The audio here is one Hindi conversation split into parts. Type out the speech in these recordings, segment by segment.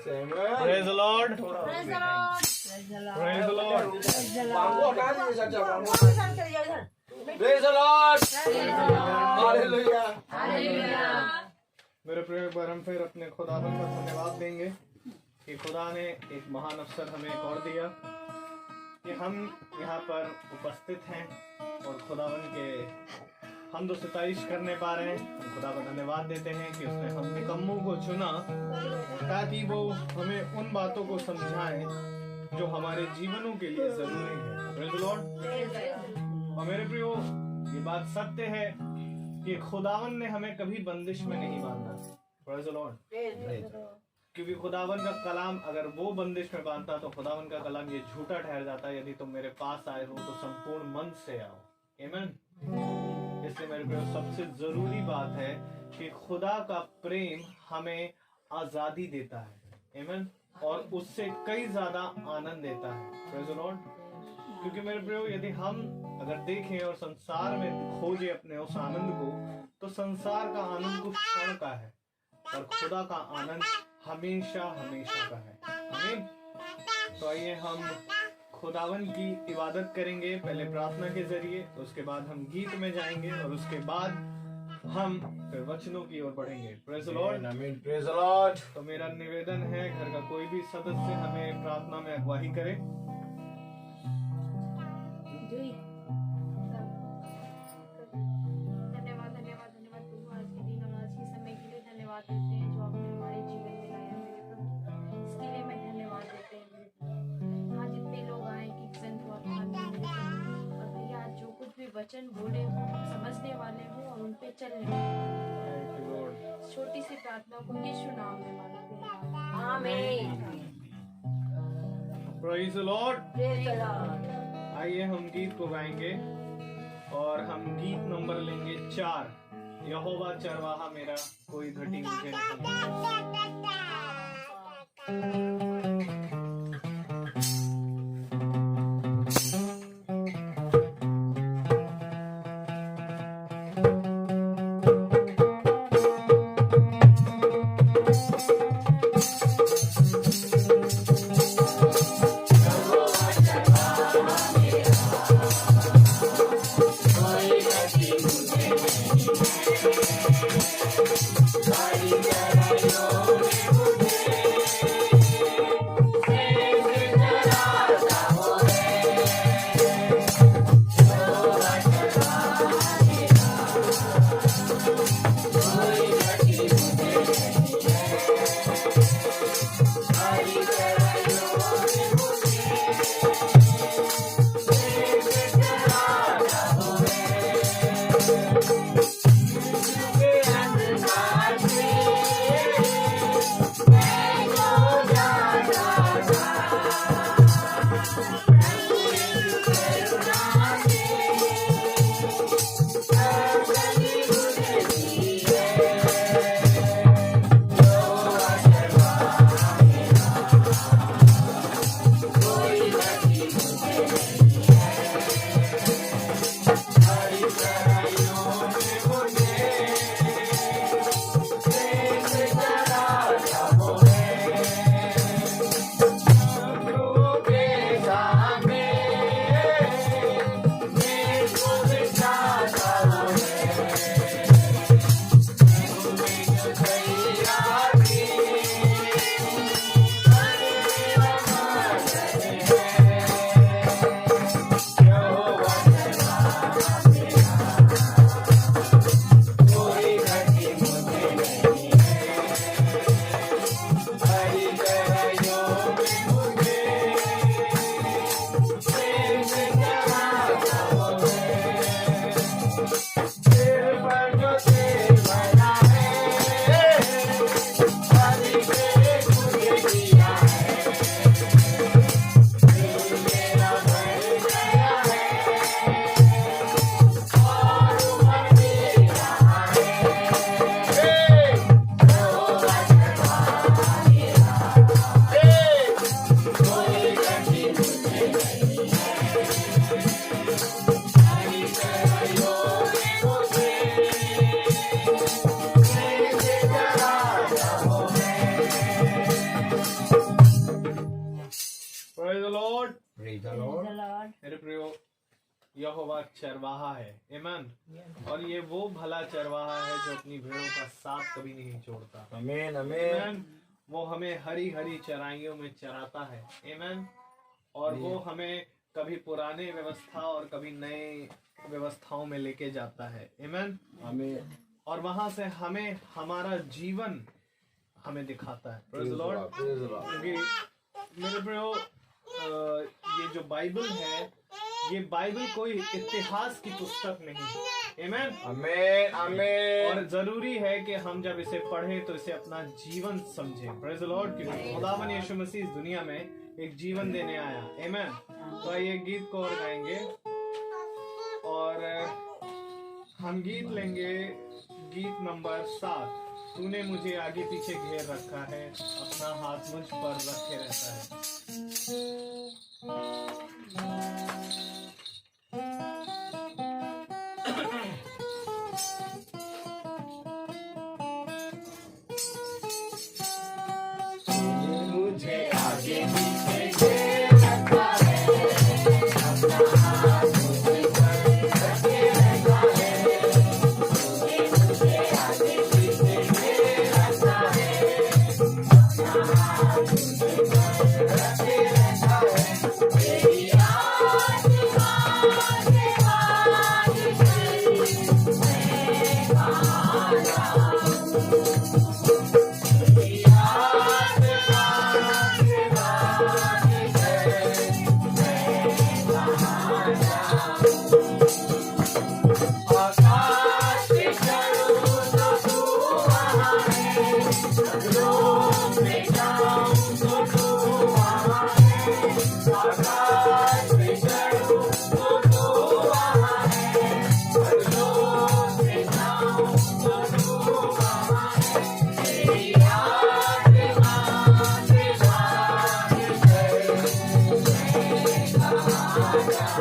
Praise the Lord. Praise the Lord. Praise the Lord. Praise the Lord. Hallelujah. Hallelujah. मेरे प्रिय एक बार हम फिर अपने खुदावन का धन्यवाद देंगे कि खुदा ने एक महान अवसर हमें एक और दिया कि हम यहाँ पर उपस्थित हैं और खुदावन के हम तो सिताइश करने पा रहे हैं। हम खुदा का धन्यवाद देते हैं कि उसने हम निकम्मों को चुना ताकि वो हमें उन बातों को समझाएं जो हमारे जीवनों के लिए जरूरी है। Praise the Lord. और मेरे प्रियो ये बात सत्य है कि खुदावन ने हमें कभी बंदिश में नहीं बांधा। Praise the Lord. क्योंकि खुदावन का कलाम अगर वो बंदिश में बांधता तो खुदावन का कलाम ये झूठा ठहर जाता। यदि तुम मेरे पास आए हो तो संपूर्ण मन से आओ। आमीन। इसलिए मेरे प्रियो सबसे जरूरी बात है कि खुदा का प्रेम हमें आजादी देता है। आमीन। और उससे कई ज्यादा आनंद देता है। Praise the Lord. क्योंकि मेरे प्रियो यदि हम अगर देखें और संसार में खोजे अपने उस आनंद को तो संसार का आनंद कुछ क्षण का है और खुदा का आनंद हमेशा हमेशा का है। आमीन। तो आइए हम खुदावन की इबादत करेंगे पहले प्रार्थना के जरिए, तो उसके बाद हम गीत में जाएंगे और उसके बाद हम फिर वचनों की ओर बढ़ेंगे। Praise the Lord. आमीन। Praise the Lord. तो मेरा निवेदन है घर का कोई भी सदस्य हमें प्रार्थना में अगुवाई करे। धन्यवाद प्रभु, आज के दिन और आज के समय के लिए धन्यवाद देते हैं जो आपने हमारे जीवन में लाया मेरे प्रभु। इसके लिए मैं धन्यवाद देते हैं मेरे प्रभु। यहाँ जितने लोग आए कि संत वार्ता में मेरे प्रभु, और भैया आज जो कुछ भी वचन बोले हो समझने वाले हो और उन पे चलने वाले। छोटी सी प्रार्थना को यीशु नाम में मांगते हैं। आमीन। Praise the Lord. Praise the Lord. आइए हम गीत को गाएंगे और हम गीत नंबर लेंगे 4। यहोवा चरवाहा मेरा, कोई घटी मुझे नहीं। Hare मेरे प्रियो, यहोवा चरवाहा है, आमीन। और ये वो भला चरवाहा है जो अपनी भेड़ों का साथ कभी नहीं छोड़ता, आमीन आमीन। आमीन। वो हमें हरी हरी चराइयों में चराता है, आमीन। और वो हमें कभी पुराने व्यवस्था और कभी नए व्यवस्थाओं में लेके जाता है, आमीन आमीन। और वहां से हमें हमारा जीवन हमें दिखाता है। Praise the Lord. क्योंकि मेरे प्रियो, ये जो बाइबल है, ये बाइबल कोई इतिहास की पुस्तक नहीं है, आमीन आमीन आमीन। और जरूरी है कि हम जब इसे पढ़ें तो इसे अपना जीवन समझें। Praise the Lord. क्योंकि खुदावन यीशु मसीह इस दुनिया में एक जीवन देने आया, आमीन। तो आइए गीत को और गाएंगे और हम गीत लेंगे, गीत नंबर 7। तूने मुझे आगे पीछे घेर रखा है, अपना हाथ मुझ पर रखे रहता है। मुझे आगे पीछे घेर रखा है, अपना हाथ मुझ पर रखे रहता है। मुझे आगे पीछे घेर रखा है, अपना हाथ मुझ पर रखे रहता है। तेरी आत्मा के बाद मैं कहाँ जाऊँ? तेरी आकाश पे चढ़ूं तो तू वहाँ है, बदलों में जाऊं तो तू वहाँ है। आकाश पे चढ़ूं तो तू वहाँ है, बदलों में जाऊं तो तू वहाँ है। तेरी आत्मा के भाग कर मैं कहाँ जाऊं?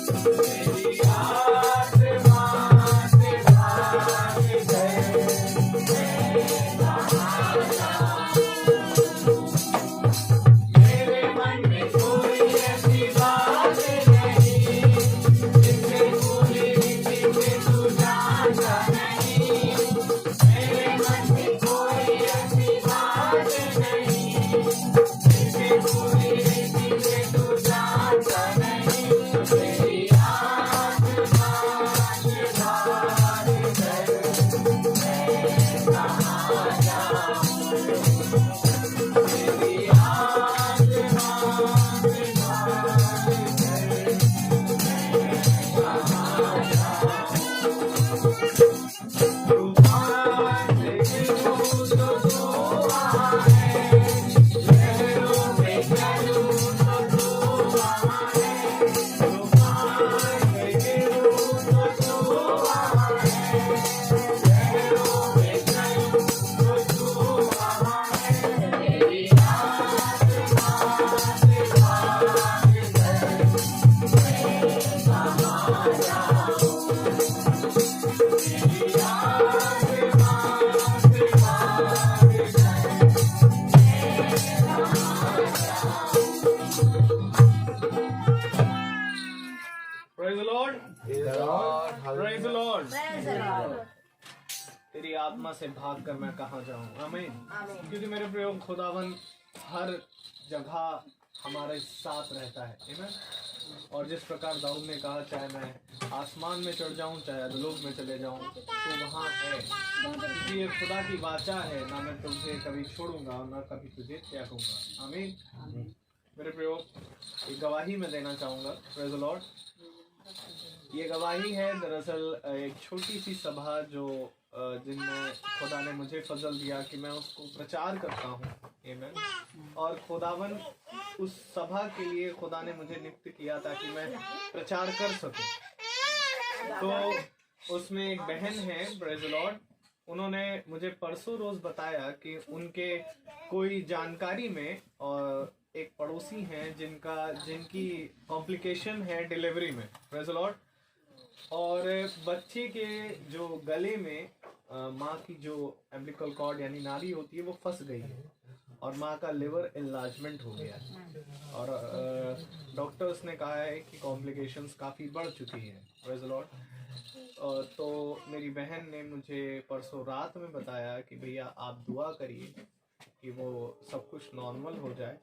तेरी आत्मा के भाग कर मैं कहाँ जाऊं? मेरे मन में कोई ऐसी बात नहीं जिसे पूरी रीति से तू जानता नहीं। मेरे मन में कोई ऐसी बात नहीं जिसे पूरी रीति से तू जानता नहीं। तेरी आत्मा के भाग कर मैं कहाँ जाऊं? तेरी आत्मा के भाग कर मैं कहाँ जाऊं? तूफान से गिरूं तो तू वहाँ है, लहरों में चलूं तो तू वहाँ है। तूफान से गिरूं तो तू वहाँ है, लहरों में चलूं तो तू वहाँ है। तेरी आत्मा के भाग कर मैं कहाँ जाऊं? तेरी आत्मा के भाग कर मैं कहाँ जाऊं? Praise the Lord. Praise the Lord. तेरी आत्मा से भाग कर मैं कहाँ जाऊं? आमीन। क्योंकि मेरे प्रियो, खुदावन हर जगह हमारे साथ रहता है, आमीन। और जिस प्रकार दाऊद ने कहा, चाहे मैं आसमान में चढ़ जाऊं, चाहे अधोलोक में चले जाऊं, तो वहाँ है। क्योंकि ये खुदा की वाचा है, ना मैं तुझे कभी छोड़ूंगा और ना कभी तुझे त्यागूंगा। आमीन। मेरे प्रियो, एक गवाही मैं देना चाहूँगा। Praise the Lord. ये गवाही है दरअसल एक छोटी सी सभा जो जिनमें खुदा ने मुझे फजल दिया कि मैं उसको प्रचार करता हूँ, आमीन। और खुदावन उस सभा के लिए खुदा ने मुझे नियुक्त किया ताकि मैं प्रचार कर सकूं। तो उसमें एक बहन है, प्रेज़ द लॉर्ड, उन्होंने मुझे परसों रोज बताया कि उनके कोई जानकारी में और एक पड़ोसी हैं जिनकी कॉम्प्लिकेशन है डिलीवरी में, प्रेज़ द लॉर्ड। और बच्चे के जो गले में माँ की जो एम्बिलिकल कॉर्ड यानी नाड़ी होती है वो फंस गई है। और माँ का लिवर इनलार्जमेंट हो गया है और डॉक्टर्स ने कहा है कि कॉम्प्लिकेशंस काफ़ी बढ़ चुकी हैं। Praise the Lord. तो मेरी बहन ने मुझे परसों रात में बताया कि भैया आप दुआ करिए कि वो सब कुछ नॉर्मल हो जाए।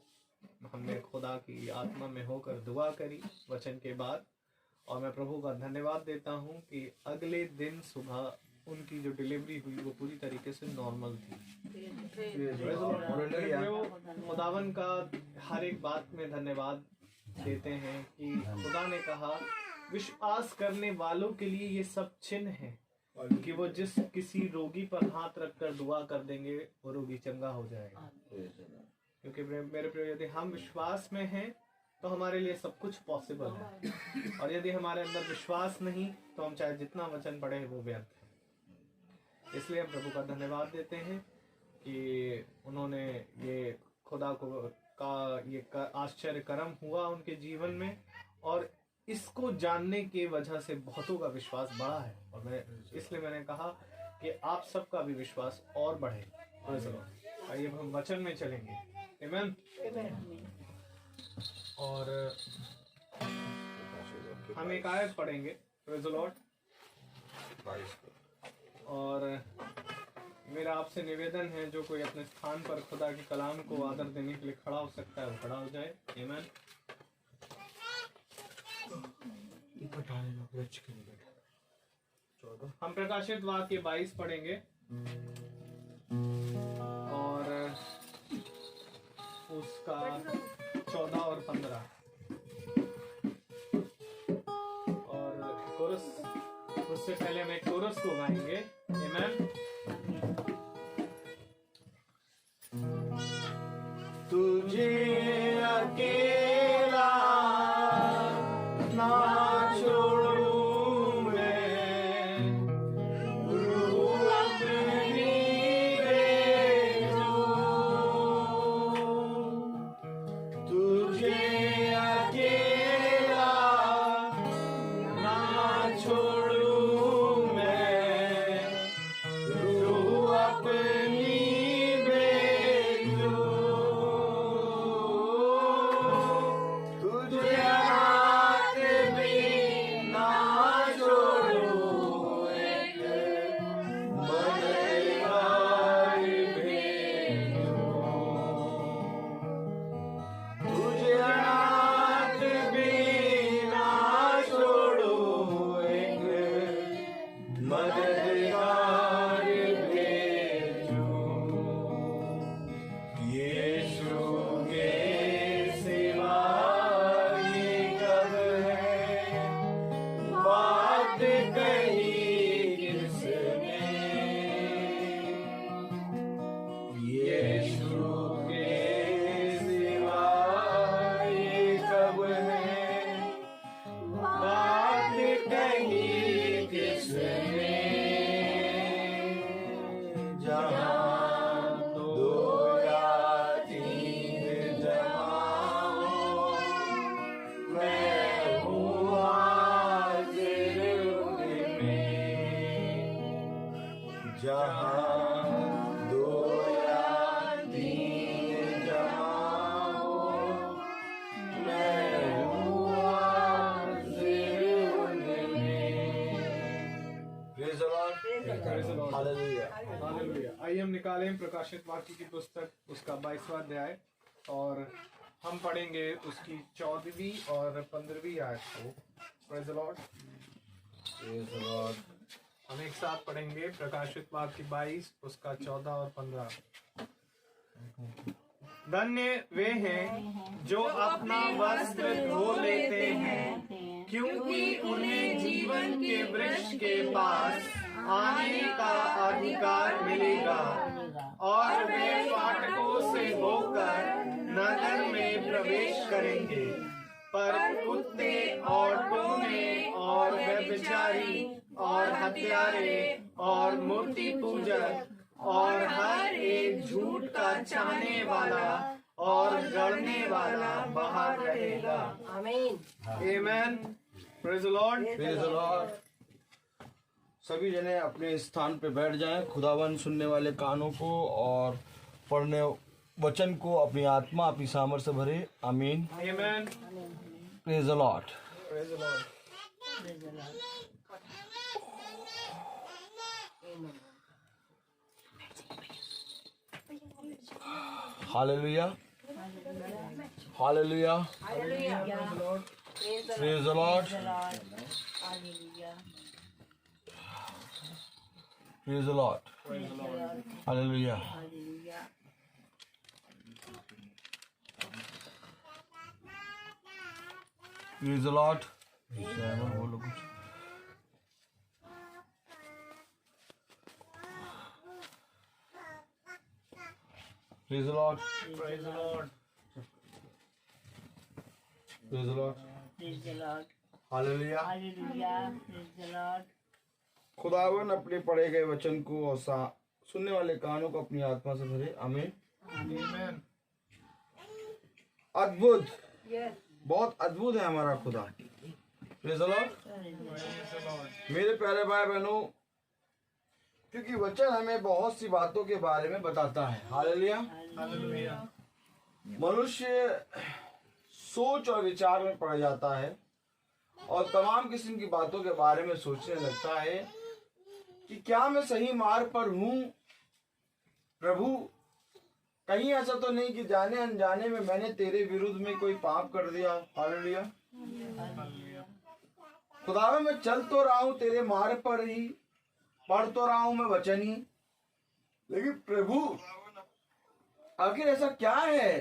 हमने खुदा की आत्मा में होकर दुआ करी वचन के बाद, और मैं प्रभु का धन्यवाद देता हूँ कि अगले दिन सुबह उनकी जो डिलीवरी हुई वो पूरी तरीके से नॉर्मल थी। खुदावन का हर एक बात में धन्यवाद देते हैं कि खुदा ने कहा विश्वास करने वालों के लिए ये सब चिन्ह हैं कि वो जिस किसी रोगी पर हाथ रखकर दुआ कर देंगे वो रोगी चंगा हो जाएगा। क्योंकि मेरे प्रिय, यदि हम विश्वास में हैं तो हमारे लिए सब कुछ पॉसिबल है, और यदि हमारे अंदर विश्वास नहीं तो हम चाहे जितना वचन पढ़े वो व्यर्थ है। इसलिए हम प्रभु का धन्यवाद देते हैं कि उन्होंने ये खुदा को का ये आश्चर्य कर्म हुआ उनके जीवन में, और इसको जानने के वजह से बहुतों का विश्वास बढ़ा है। और मैंने कहा कि आप सबका भी विश्वास और बढ़े। आइए हम वचन में चलेंगे। आमीन। और हम एक आयत पढ़ेंगे, प्रेज़ द लॉर्ड। और मेरा आपसे निवेदन है, जो कोई अपने स्थान पर खुदा के कलाम को आदर देने के लिए खड़ा हो सकता है वो खड़ा हो जाए। आमीन। हम प्रकाशित वाक्य 22 पढ़ेंगे और उसका 14 और 15, और कोरस, उससे पहले हम एक कोरस को गाएंगे। आमीन। तुझे अकेला ना छोड़ूं मैं, रूह अपनी भेजूं। तुझे अकेला ना छोड़ूं मैं, रूह अपनी भेजूं। तुझे हाथ भी ना छोड़ूं, एक मददगार भेजूं। तुझे हाथ भी ना छोड़ूं, एक मददगार भेजूं। यीशु के सिवा ये कब है बात कही किसने? यीशु के सिवा ये कब है बात कही किसने? जहाँ दो या तीन जमा हो, मैं हूँ हाजिर उनमें। जहाँ दो या तीन जमा हो, मैं हूँ हाजिर उनमें। Praise the Lord. Praise the Lord. Hallelujah. Hallelujah. आइए हम निकालें प्रकाशित वाक्य की पुस्तक, उसका 22वां अध्याय, और हम पढ़ेंगे उसकी 14वीं और 15वीं आयत को। Praise the Lord. Praise the Lord. हम एक साथ पढ़ेंगे प्रकाशित वाक्य 22, उसका 14 और 15। धन्य वे हैं जो अपना वस्त्र धो लेते हैं, क्योंकि उन्हें जीवन के वृक्ष के पास आने का अधिकार मिलेगा, और वे फाटकों से होकर नगर में प्रवेश करेंगे। पर कुत्ते और टोने और व्यभिचारी और हत्यारे और मूर्ति पूजक और हर एक झूठ का चाहने वाला और गढ़ने वाला बाहर रहेगा। आमीन। आमीन। Praise the Lord. Praise the Lord. सभी जने अपने स्थान पे बैठ जाएं। खुदावन सुनने वाले कानों को और पढ़ने वचन को अपनी आत्मा अपनी सामर्थ से भरे। आमीन। Amen. Praise the Lord. Praise the Lord. Hallelujah, hallelujah, Praise the Lord. Praise the Lord, praise the Lord, Praise the Lord. Hallelujah. Praise the Lord. बोलो कुछ। Praise the Lord, Praise the Lord. Praise the Lord, Praise the Lord. Hallelujah. Hallelujah. Praise the Lord. खुदावन अपने पढ़े गए वचन को और सुनने वाले कानों को अपनी आत्मा से भरे। आमीन। Amen. अद्भुत, Yes. बहुत अद्भुत है हमारा खुदा। Praise the Lord. Praise the Lord. मेरे प्यारे भाई बहनों, क्योंकि वचन हमें बहुत सी बातों के बारे में बताता है। हालेलुया। Hallelujah. मनुष्य सोच और विचार में पड़ जाता है और तमाम किस्म की बातों के बारे में सोचने लगता है कि क्या मैं सही मार्ग पर हूँ प्रभु। कहीं ऐसा तो नहीं कि जाने अनजाने में मैंने तेरे विरुद्ध में कोई पाप कर दिया। हालेलुया। Hallelujah. खुदावे मैं चल तो रहा हूँ तेरे मार्ग पर ही, पढ़ तो रहा हूँ मैं वचन ही, लेकिन प्रभु आखिर ऐसा क्या है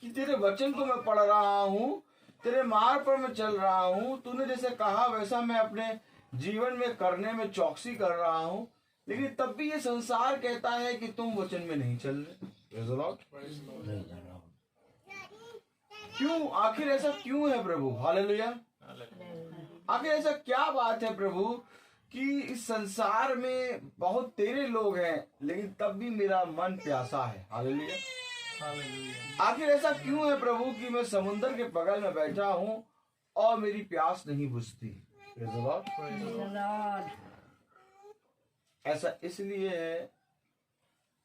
कि तेरे वचन को मैं पढ़ रहा हूँ, तेरे मार्ग पर मैं चल रहा हूँ, तूने जैसे कहा वैसा मैं अपने जीवन में करने में चौकसी कर रहा हूँ, लेकिन तब भी ये संसार कहता है कि तुम वचन में नहीं चल रहे। Praise the Lord. Praise the Lord. क्यों? आखिर ऐसा क्यों है प्रभु? हालेलुया। Hallelujah. आखिर ऐसा क्या बात है प्रभु कि इस संसार में बहुत तेरे लोग हैं लेकिन तब भी मेरा मन प्यासा है। हालेलुया। Hallelujah. आखिर ऐसा क्यों है प्रभु कि मैं समुद्र के बगल में बैठा हूँ और मेरी प्यास नहीं बुझती। Praise the Lord. Praise the Praise the Lord. Lord. ऐसा इसलिए है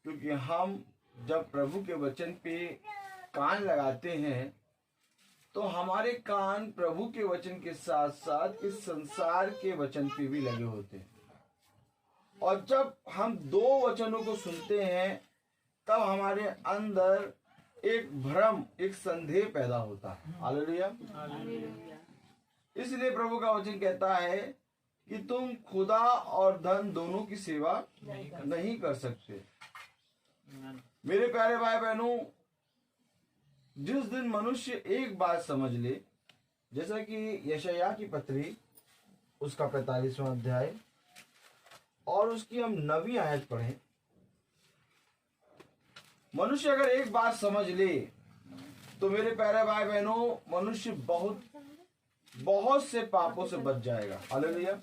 क्योंकि हम जब प्रभु के वचन पे कान लगाते हैं तो हमारे कान प्रभु के वचन के साथ साथ इस संसार के वचन पे भी लगे होते हैं। और जब हम दो वचनों को सुनते हैं तब हमारे अंदर एक भ्रम, एक संदेह पैदा होता है। हालेलुया। Hallelujah. इसलिए प्रभु का वचन कहता है कि तुम खुदा और धन दोनों की सेवा नहीं कर सकते। Amen. मेरे प्यारे भाई बहनों, जिस दिन मनुष्य एक बात समझ ले, जैसा कि यशायाह की पत्री उसका 45वां अध्याय और उसकी हम 9वीं आयत पढ़ें। मनुष्य अगर एक बात समझ ले तो मेरे प्यारे भाई बहनों, मनुष्य बहुत बहुत से पापों से बच जाएगा। हालेलुया।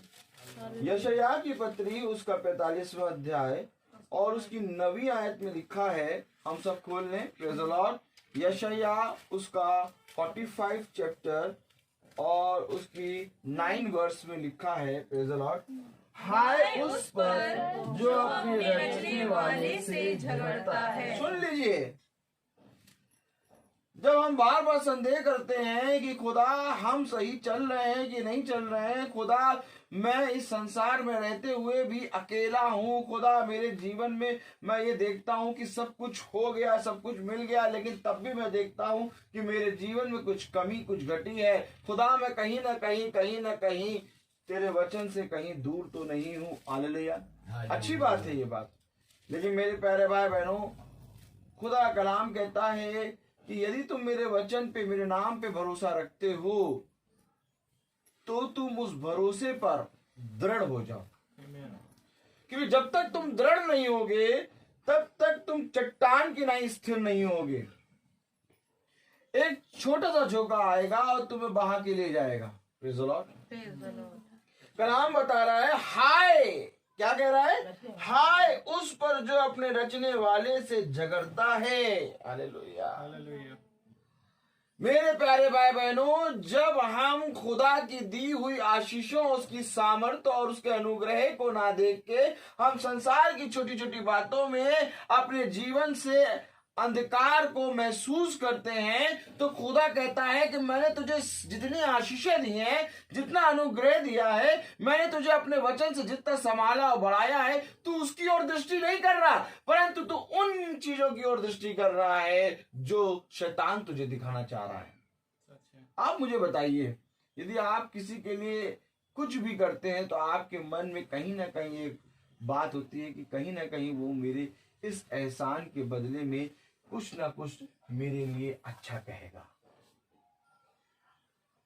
यशायाह की पत्री उसका 45वां अध्याय और उसकी 9वीं आयत में लिखा है, हम सब खोल लें। Praise the Lord. यशायाह उसका 45 चैप्टर और उसकी 9 वर्स में लिखा है। Praise the Lord. हाय उस पर जो अपने रचने वाले से झगड़ता है। सुन लीजिए, जब हम बार बार संदेह करते हैं कि खुदा हम सही चल रहे हैं कि नहीं चल रहे हैं, खुदा मैं इस संसार में रहते हुए भी अकेला हूँ, खुदा मेरे जीवन में मैं ये देखता हूँ कि सब कुछ हो गया, सब कुछ मिल गया, लेकिन तब भी मैं देखता हूँ कि मेरे जीवन में कुछ कमी, कुछ घटी है। खुदा मैं कहीं ना कहीं तेरे वचन से कहीं दूर तो नहीं हूँ। हालेलुया। अच्छी बात है ये बात, लेकिन मेरे प्यारे भाई बहनों, खुदा कलाम कहता है कि यदि तुम मेरे वचन पे, मेरे नाम पे भरोसा रखते हो तो तुम उस भरोसे पर दृढ़ हो जाओ। Amen. क्योंकि जब तक तुम दृढ़ नहीं होगे तब तक तुम चट्टान की नहीं स्थिर नहीं होगे। एक छोटा सा झोंका आएगा और तुम्हें बहा के ले जाएगा। Praise the Lord. Praise the Lord. कलाम बता रहा है, हाय, क्या कह रहा है? हाय उस पर जो अपने रचने वाले से झगड़ता है। हालेलुया। Hallelujah. मेरे प्यारे भाई बहनों, जब हम खुदा की दी हुई आशीषों, उसकी सामर्थ्य और उसके अनुग्रह को ना देख के हम संसार की छोटी छोटी बातों में अपने जीवन से अंधकार को महसूस करते हैं, तो खुदा कहता है कि मैंने तुझे जितनी आशीषें दी हैं, जितना अनुग्रह दिया है, मैंने तुझे अपने वचन से जितना संभाला और बढ़ाया है, तू उसकी ओर दृष्टि नहीं कर रहा, परंतु तू उन चीजों की ओर दृष्टि कर रहा है जो शैतान तुझे दिखाना चाह रहा है। आप मुझे बताइए, यदि आप किसी के लिए कुछ भी करते हैं तो आपके मन में कहीं ना कहीं एक बात होती है कि कहीं ना कहीं वो मेरे इस एहसान के बदले में कुछ ना कुछ मेरे लिए अच्छा कहेगा।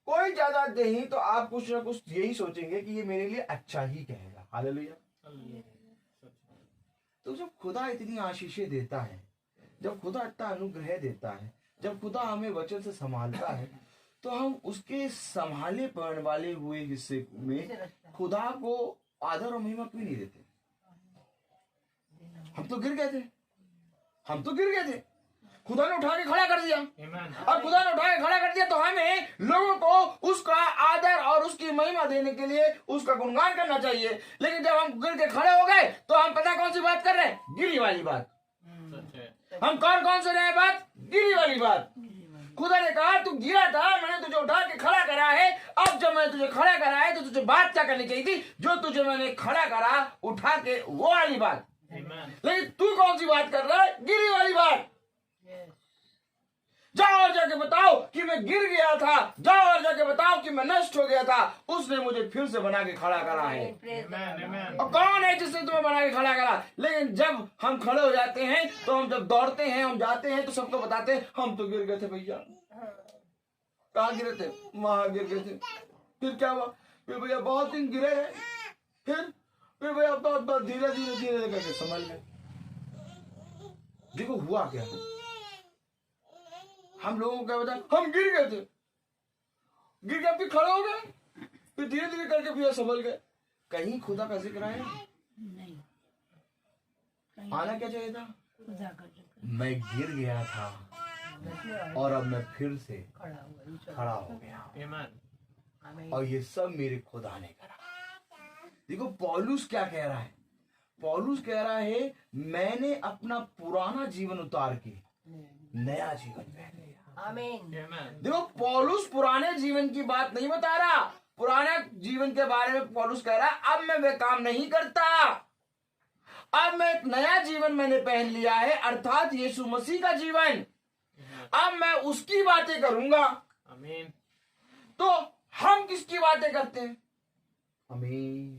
कोई ज्यादा नहीं तो आप कुछ ना कुछ यही सोचेंगे कि ये मेरे लिए अच्छा ही कहेगा। हालेलुया। तो जब खुदा इतनी आशीषें देता है, जब खुदा इतना अनुग्रह देता है, जब खुदा हमें वचन से संभालता है, तो हम उसके संभाले पड़ने वाले हुए हिस्से में खुदा को आदर और महिमा क्यों नहीं देते? हम तो गिर गए थे, खुदा ने उठा के खड़ा कर दिया। अब खुदा ने उठा के खड़ा कर दिया तो हमें लोगों को उसका आदर और उसकी महिमा देने के लिए उसका गुणगान करना चाहिए। लेकिन जब हम गिर के खड़े हो गए तो हम पता कौन सी बात कर रहे हैं? गिरी वाली बात। हम कौन से रहे बात? गिरी वाली बात। खुदा ने कहा तू गिरा था, मैंने तुझे उठा के खड़ा करा है। अब जब मैंने तुझे खड़ा करा है तो तुझे बात क्या करनी चाहिए थी? जो तुझे मैंने खड़ा करा उठा के, वो वाली बात। लेकिन तू कौन सी बात कर रहा है? गिरी वाली बात। जाओ और जाके बताओ कि मैं गिर गया था, जाओ और जाके बताओ कि मैं नष्ट हो गया था, उसने मुझे फिर से बना के खड़ा करा है। और कौन है जिसने तुम्हें बना के खड़ा करा? लेकिन जब हम खड़े हो जाते हैं, तो हम जब दौड़ते हैं, हम जाते हैं, तो सबको बताते हैं हम तो गिर गए थे भैया। कहाँ गिरे थे? वहां गिर गए थे। फिर क्या हुआ? फिर भैया बहुत दिन गिरे हैं, फिर भैया बहुत धीरे धीरे करके संभल गए। देखो हुआ क्या, हम लोगों को क्या बता, हम गिर गए थे, गिर गए, फिर खड़े हो गए, फिर धीरे धीरे करके फिर संभल गए। कहीं खुदा का जिक्र आया नहीं। आना क्या चाहिए था? मैं गिर गया था और अब मैं फिर से खड़ा हो गया, और ये सब मेरे खुदा ने करा। देखो पौलुस क्या कह रहा है? पौलुस कह रहा है मैंने अपना पुराना जीवन उतार के नया जीवन पहन लिया। आमीन। देखो पौलुस पुराने जीवन की बात नहीं बता रहा, पुराने जीवन के बारे में पौलुस कह रहा है अब मैं वे काम नहीं करता, अब मैं एक नया जीवन मैंने पहन लिया है, अर्थात यीशु मसीह का जीवन। अब मैं उसकी बातें करूंगा। आमीन। तो हम किसकी बातें करते हैं? आमीन।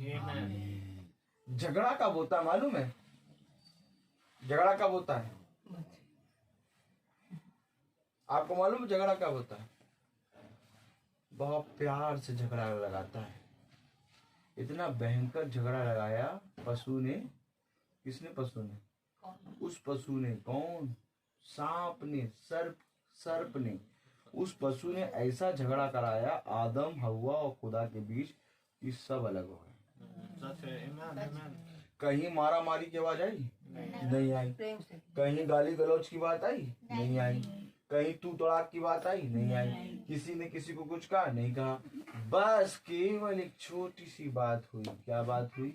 झगड़ा कब होता मालूम है? झगड़ा कब होता है? आपको मालूम है झगड़ा कब होता है? बहुत प्यार से झगड़ा लगाता है। इतना भयंकर झगड़ा लगाया पशु ने। किसने? पशु ने। उस पशु ने कौन? सांप ने, सर्प ने। उस पशु ने ऐसा झगड़ा कराया आदम, हव्वा और खुदा के बीच कि सब अलग हो गए। कहीं मारा मारी की आवाज आई? नहीं आई। कहीं गाली गलौज की बात आई? नहीं आई। कहीं तू तड़ाक की बात आई? नहीं आई। किसी ने किसी को कुछ कहा? नहीं कहा। बस केवल एक छोटी सी बात हुई। क्या बात हुई?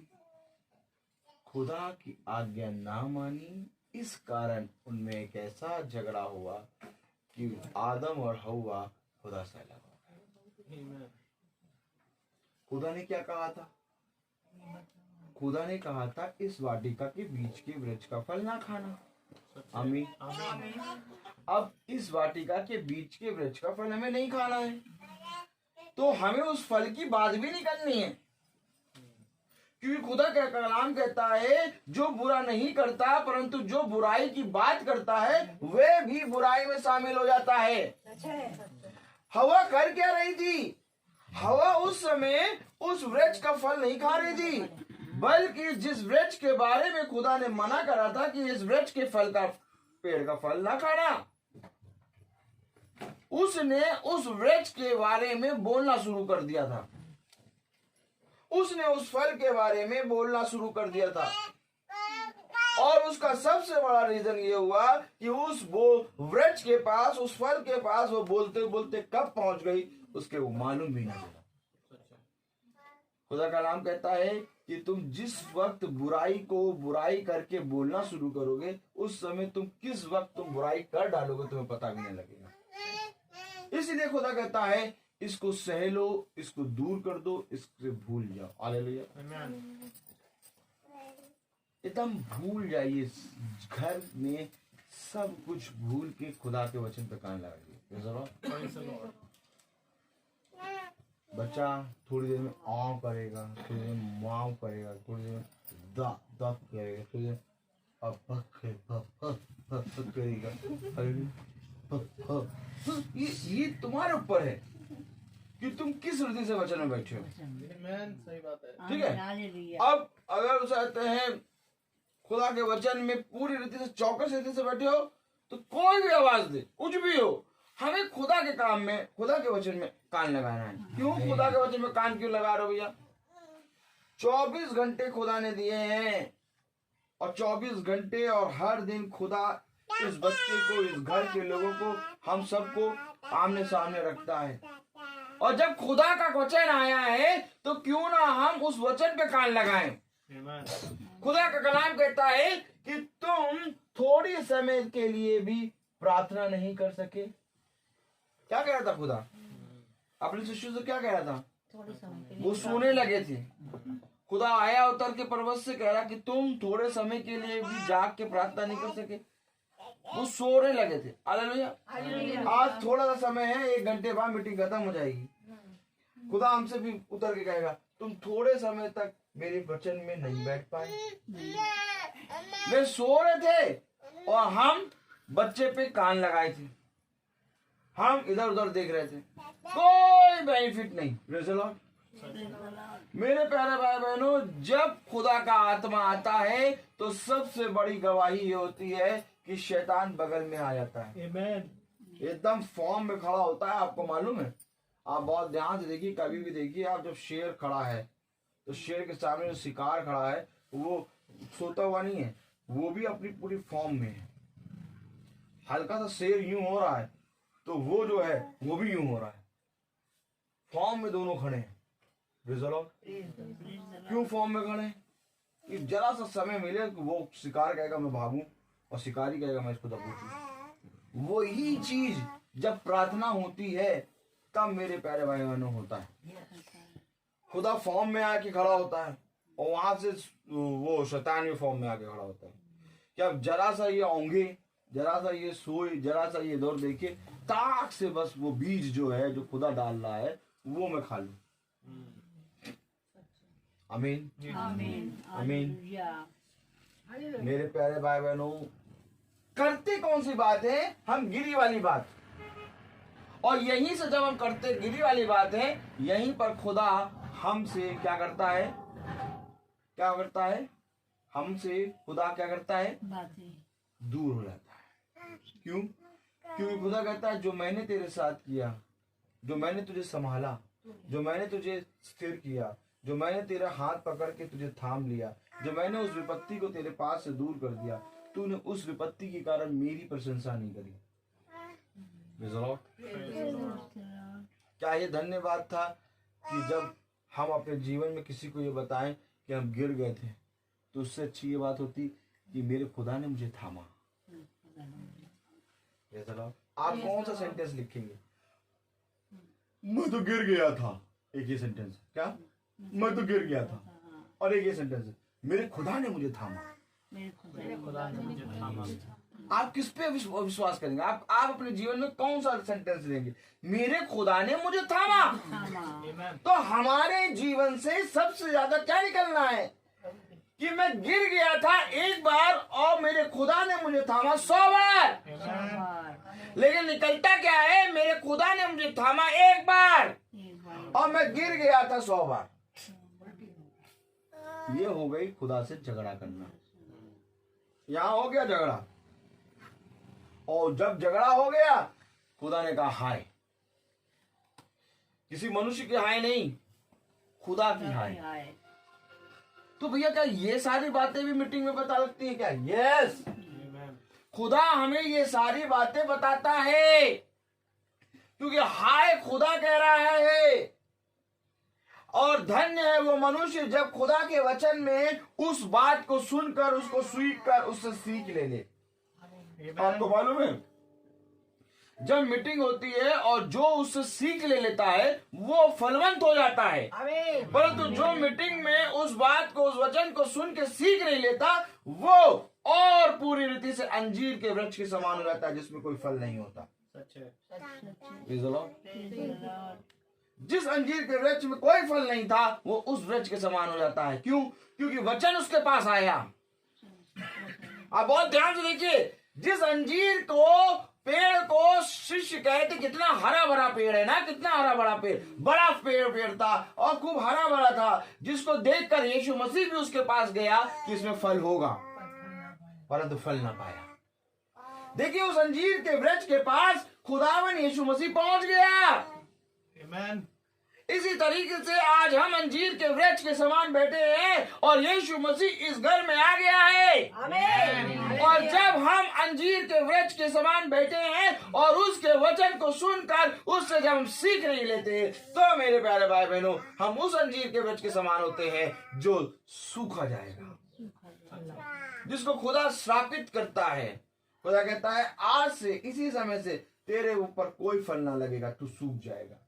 खुदा की आज्ञा ना मानी, इस कारण उनमें एक ऐसा झगड़ा हुआ कि आदम और हव्वा खुदा से अलग हो गए। खुदा ने क्या कहा था? खुदा ने कहा था इस वाटिका के बीच के वृक्ष का फल ना खाना। आमीन। अब इस वाटिका के बीच के वृक्ष का फल हमें नहीं खाना है, तो हमें उस फल की बात भी नहीं करनी है, क्योंकि खुदा का कलाम कहता है जो बुरा नहीं करता परंतु जो बुराई की बात करता है वह भी बुराई में शामिल हो जाता है। हवा कर क्या रही थी? हवा उस समय उस वृक्ष का फल नहीं खा रही थी, बल्कि जिस वृक्ष के बारे में खुदा ने मना करा था कि इस वृक्ष के फल का, पेड़ का फल ना खाना, उसने उस वृक्ष के बारे में बोलना शुरू कर दिया था। उसने उस फल के बारे में बोलना शुरू कर दिया था, और उसका सबसे बड़ा रीजन ये हुआ कि उस वृक्ष के पास, उस फल के पास वो बोलते बोलते कब पहुंच गई उसके वो मालूम भी नहीं चला। खुदा का नाम कहता है कि तुम जिस वक्त बुराई को बुराई करके बोलना शुरू करोगे, उस समय तुम किस वक्त तुम बुराई कर डालोगे तुम्हें पता भी नहीं लगेगा। इसीलिए खुदा कहता है इसको सह लो, इसको दूर कर दो, इससे भूल जाओ। हालेलुया। एकदम भूल जाइए, घर में सब कुछ भूल के खुदा के वचन पे कान लगाइए। जरा बच्चा थोड़ी देर में आव करेगा, थोड़ी देर में माव करेगा, थोड़ी देर में दा दा करेगा, थोड़ी देर अब करेगा। ये तुम्हारे ऊपर है कि तुम किस हृदय से वचन में बैठे हो। सही बात है। ठीक है। हालेलुया। अब अगर चाहते हैं खुदा के वचन में पूरी रीति से चौकस रीति से बैठे हो, तो कोई भी आवाज दे, कुछ भी हो, हमें खुदा के काम में, खुदा के वचन में कान लगाना है। क्यों खुदा के वचन में कान क्यों लगा रहे हो भैया? 24 घंटे खुदा ने दिए हैं, और 24 घंटे और हर दिन खुदा इस बच्चे को, इस घर के लोगों को, हम सबको आमने सामने रखता है। और जब खुदा का वचन आया है तो क्यों ना हम उस वचन पे कान लगाएं। खुदा का कलाम कहता है कि तुम थोड़ी समय के लिए भी प्रार्थना नहीं कर सके। क्या कह रहा था खुदा अपने शिष्यों से? क्या कह रहा था? थोड़े समय के लिए वो सोने लगे थे। खुदा आया उतर के पर्वत से, कह रहा कि तुम थोड़े समय के लिए भी जाग के प्रार्थना नहीं कर सके। वो सोने लगे थे। हालेलुया। आज थोड़ा सा समय है, 1 घंटे बाद मीटिंग खत्म हो जाएगी। खुदा हमसे भी उतर के कहेगा तुम थोड़े समय तक मेरे वचन में नहीं बैठ पाए। वे सो रहे थे और हम बच्चे पे कान लगाए थे, हम इधर उधर देख रहे थे, कोई बेनिफिट नहीं। Praise the Lord. मेरे प्यारे भाई बहनों, जब खुदा का आत्मा आता है तो सबसे बड़ी गवाही ये होती है कि शैतान बगल में आ जाता है। एकदम फॉर्म में खड़ा होता है। आपको मालूम है, आप बहुत ध्यान से देखिए, कभी भी देखिए आप, जब शेर खड़ा है तो शेर के सामने जो शिकार खड़ा है वो सोता हुआ नहीं है, वो भी अपनी पूरी फॉर्म में है। हल्का सा शेर यूं हो रहा है तो वो जो है वो भी यूं हो रहा है। फॉर्म में दोनों खड़े हैं। क्यों फॉर्म में खड़े हैं? कि जरा सा समय मिले तो वो शिकार कहेगा मैं भागूं, और शिकारी कहेगा मैं इसको दबोचूं। वही चीज जब प्रार्थना होती है तब मेरे प्यारे भाई बहनों होता है। खुदा फॉर्म में आके खड़ा होता है और वहां से वो शैतान भी फॉर्म में आके खड़ा होता है। क्या जरा सा ये ओंगे, जरा सा ये सोए, जरा सा ये दौर देखे, ताक से बस वो बीज जो है जो खुदा डाल रहा है वो मैं खा लूं। आमीन आमीन आमीन। हालेलुया। मेरे प्यारे भाई बहनों, करते कौन सी बात है? हम गिरी वाली बात। और यहीं से जब हम करते गिरी वाली बात है, यहीं पर खुदा हमसे क्या करता है? क्या करता है? हमसे खुदा क्या करता है? बातें दूर हो जाता है। क्यों? क्योंकि खुदा कहता है जो मैंने तेरे साथ किया, जो मैंने तुझे संभाला, जो मैंने तुझे स्थिर किया, जो मैंने तेरा हाथ पकड़ के तुझे थाम लिया, जो मैंने उस विपत्ति को तेरे पास से दूर कर दिया, तूने उस विपत्ति के कारण मेरी प्रशंसा नहीं करी। क्या ये धन्यवाद था कि जब हम अपने जीवन में किसी को ये बताएं कि हम गिर गए थे, तो उससे अच्छी ये बात होती कि मेरे खुदा ने मुझे थामा। आप कौन सा सेंटेंस लिखेंगे? मैं तो गिर गया था। एक ही सेंटेंस। क्या? मैं तो गिर गया था। और एक ही सेंटेंस है, मेरे खुदा ने मुझे थामा। मेरे खुदा ने मुझे थामा। आप किस पे विश्वास करेंगे? आप अपने जीवन में कौन सा सेंटेंस लेंगे? मेरे खुदा ने मुझे थामा। तो हमारे जीवन से सबसे ज्यादा क्या निकलना है? कि मैं गिर गया था 1 बार और मेरे खुदा ने मुझे थामा 100 बार। लेकिन निकलता क्या है? मेरे खुदा ने मुझे थामा 1 बार और मैं गिर गया था 100 बार। ये हो गई खुदा से झगड़ा करना। यहां हो गया झगड़ा, और जब झगड़ा हो गया खुदा ने कहा हाय। किसी मनुष्य की हाय नहीं, खुदा की हाय। तो भैया क्या ये सारी बातें भी मीटिंग में पता लगती है क्या? यस, खुदा हमें ये सारी बातें बताता है, क्योंकि हाय खुदा कह रहा है। और धन्य है वो मनुष्य जब खुदा के वचन में उस बात को सुनकर उसको स्वीक कर उससे सीख ले। आपको मालूम है जब मीटिंग होती है और जो उससे सीख ले लेता है वो फलवंत हो जाता है, परंतु जो मीटिंग में उस बात को उस वचन को सुन के सीख नहीं लेता वो और पूरी रीति से अंजीर के वृक्ष के समान हो जाता है जिसमें कोई फल नहीं होता। सच है। Praise the Lord। जिस अंजीर के वृक्ष में कोई फल नहीं था वो उस वृक्ष के समान हो जाता है। क्यों? क्योंकि वचन उसके पास आया। आप बहुत ध्यान से देखिए, जिस अंजीर को पेड़ को शिष्य कहते कितना हरा भरा पेड़ है ना, कितना हरा भरा पेड़, बड़ा पेड़ था और खूब हरा भरा था, जिसको देखकर यीशु मसीह भी उसके पास गया कि इसमें फल होगा, परंतु फल ना पाया। देखिए उस अंजीर के वृक्ष के पास खुदावन यीशु मसीह पहुंच गया। आमीन। इसी तरीके से आज हम अंजीर के वृक्ष के समान बैठे हैं और यीशु मसीह इस घर में आ गया है। आमीन। और जब हम अंजीर के वृक्ष के समान बैठे हैं और उसके वचन को सुनकर उससे जब हम सीख नहीं लेते तो मेरे प्यारे भाई बहनों हम उस अंजीर के वृक्ष के समान होते हैं जो सूखा जाएगा, जिसको खुदा श्रापित करता है। खुदा कहता है आज से इसी समय से तेरे ऊपर कोई फल ना लगेगा, तू सूख जाएगा।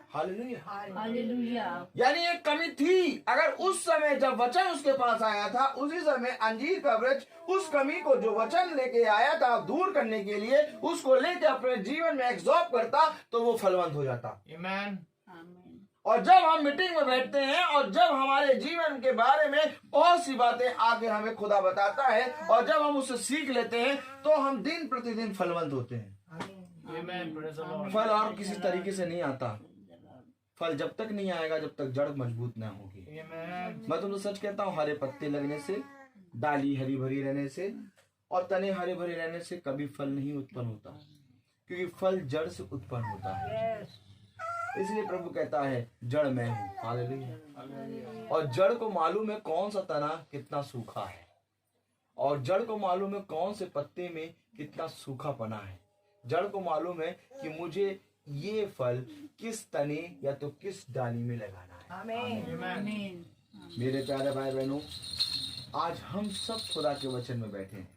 हालेलुया। हालेलुया। यानी एक कमी थी, अगर उस समय जब वचन उसके पास आया था उसी समय अंजीर का वृक्ष उस कमी को जो वचन लेके आया था दूर करने के लिए उसको लेके अपने जीवन में एग्जॉर्ब करता तो वो फलवंत हो जाता। आमीन। और जब हम मीटिंग में बैठते हैं और जब हमारे जीवन के बारे में बहुत सी बातें आके हमें खुदा बताता है और जब हम उससे सीख लेते हैं तो हम दिन प्रतिदिन फलवंत होते हैं। आमीन। Praise the Lord. फल और किसी तरीके से नहीं आता। फल जब तक नहीं आएगा जब तक जड़ मजबूत ना होगी। आमीन। मैं तुमसे सच कहता हूँ, हरे पत्ते लगने से, डाली हरी भरी रहने से और तने हरे भरे रहने से कभी फल नहीं उत्पन्न होता, क्योंकि फल जड़ से उत्पन्न होता है। इसलिए प्रभु कहता है जड़ मैं हूँ। हालेलुया। और जड़ को मालूम है कौन सा तना कितना सूखा है, और जड़ को मालूम है कौन से पत्ते में कितना सूखापना है। जड़ को मालूम है कि मुझे ये फल किस तने या तो किस डाली में लगाना है। आमीन। मेरे प्यारे भाई बहनों, आज हम सब खुदा के वचन में बैठे हैं,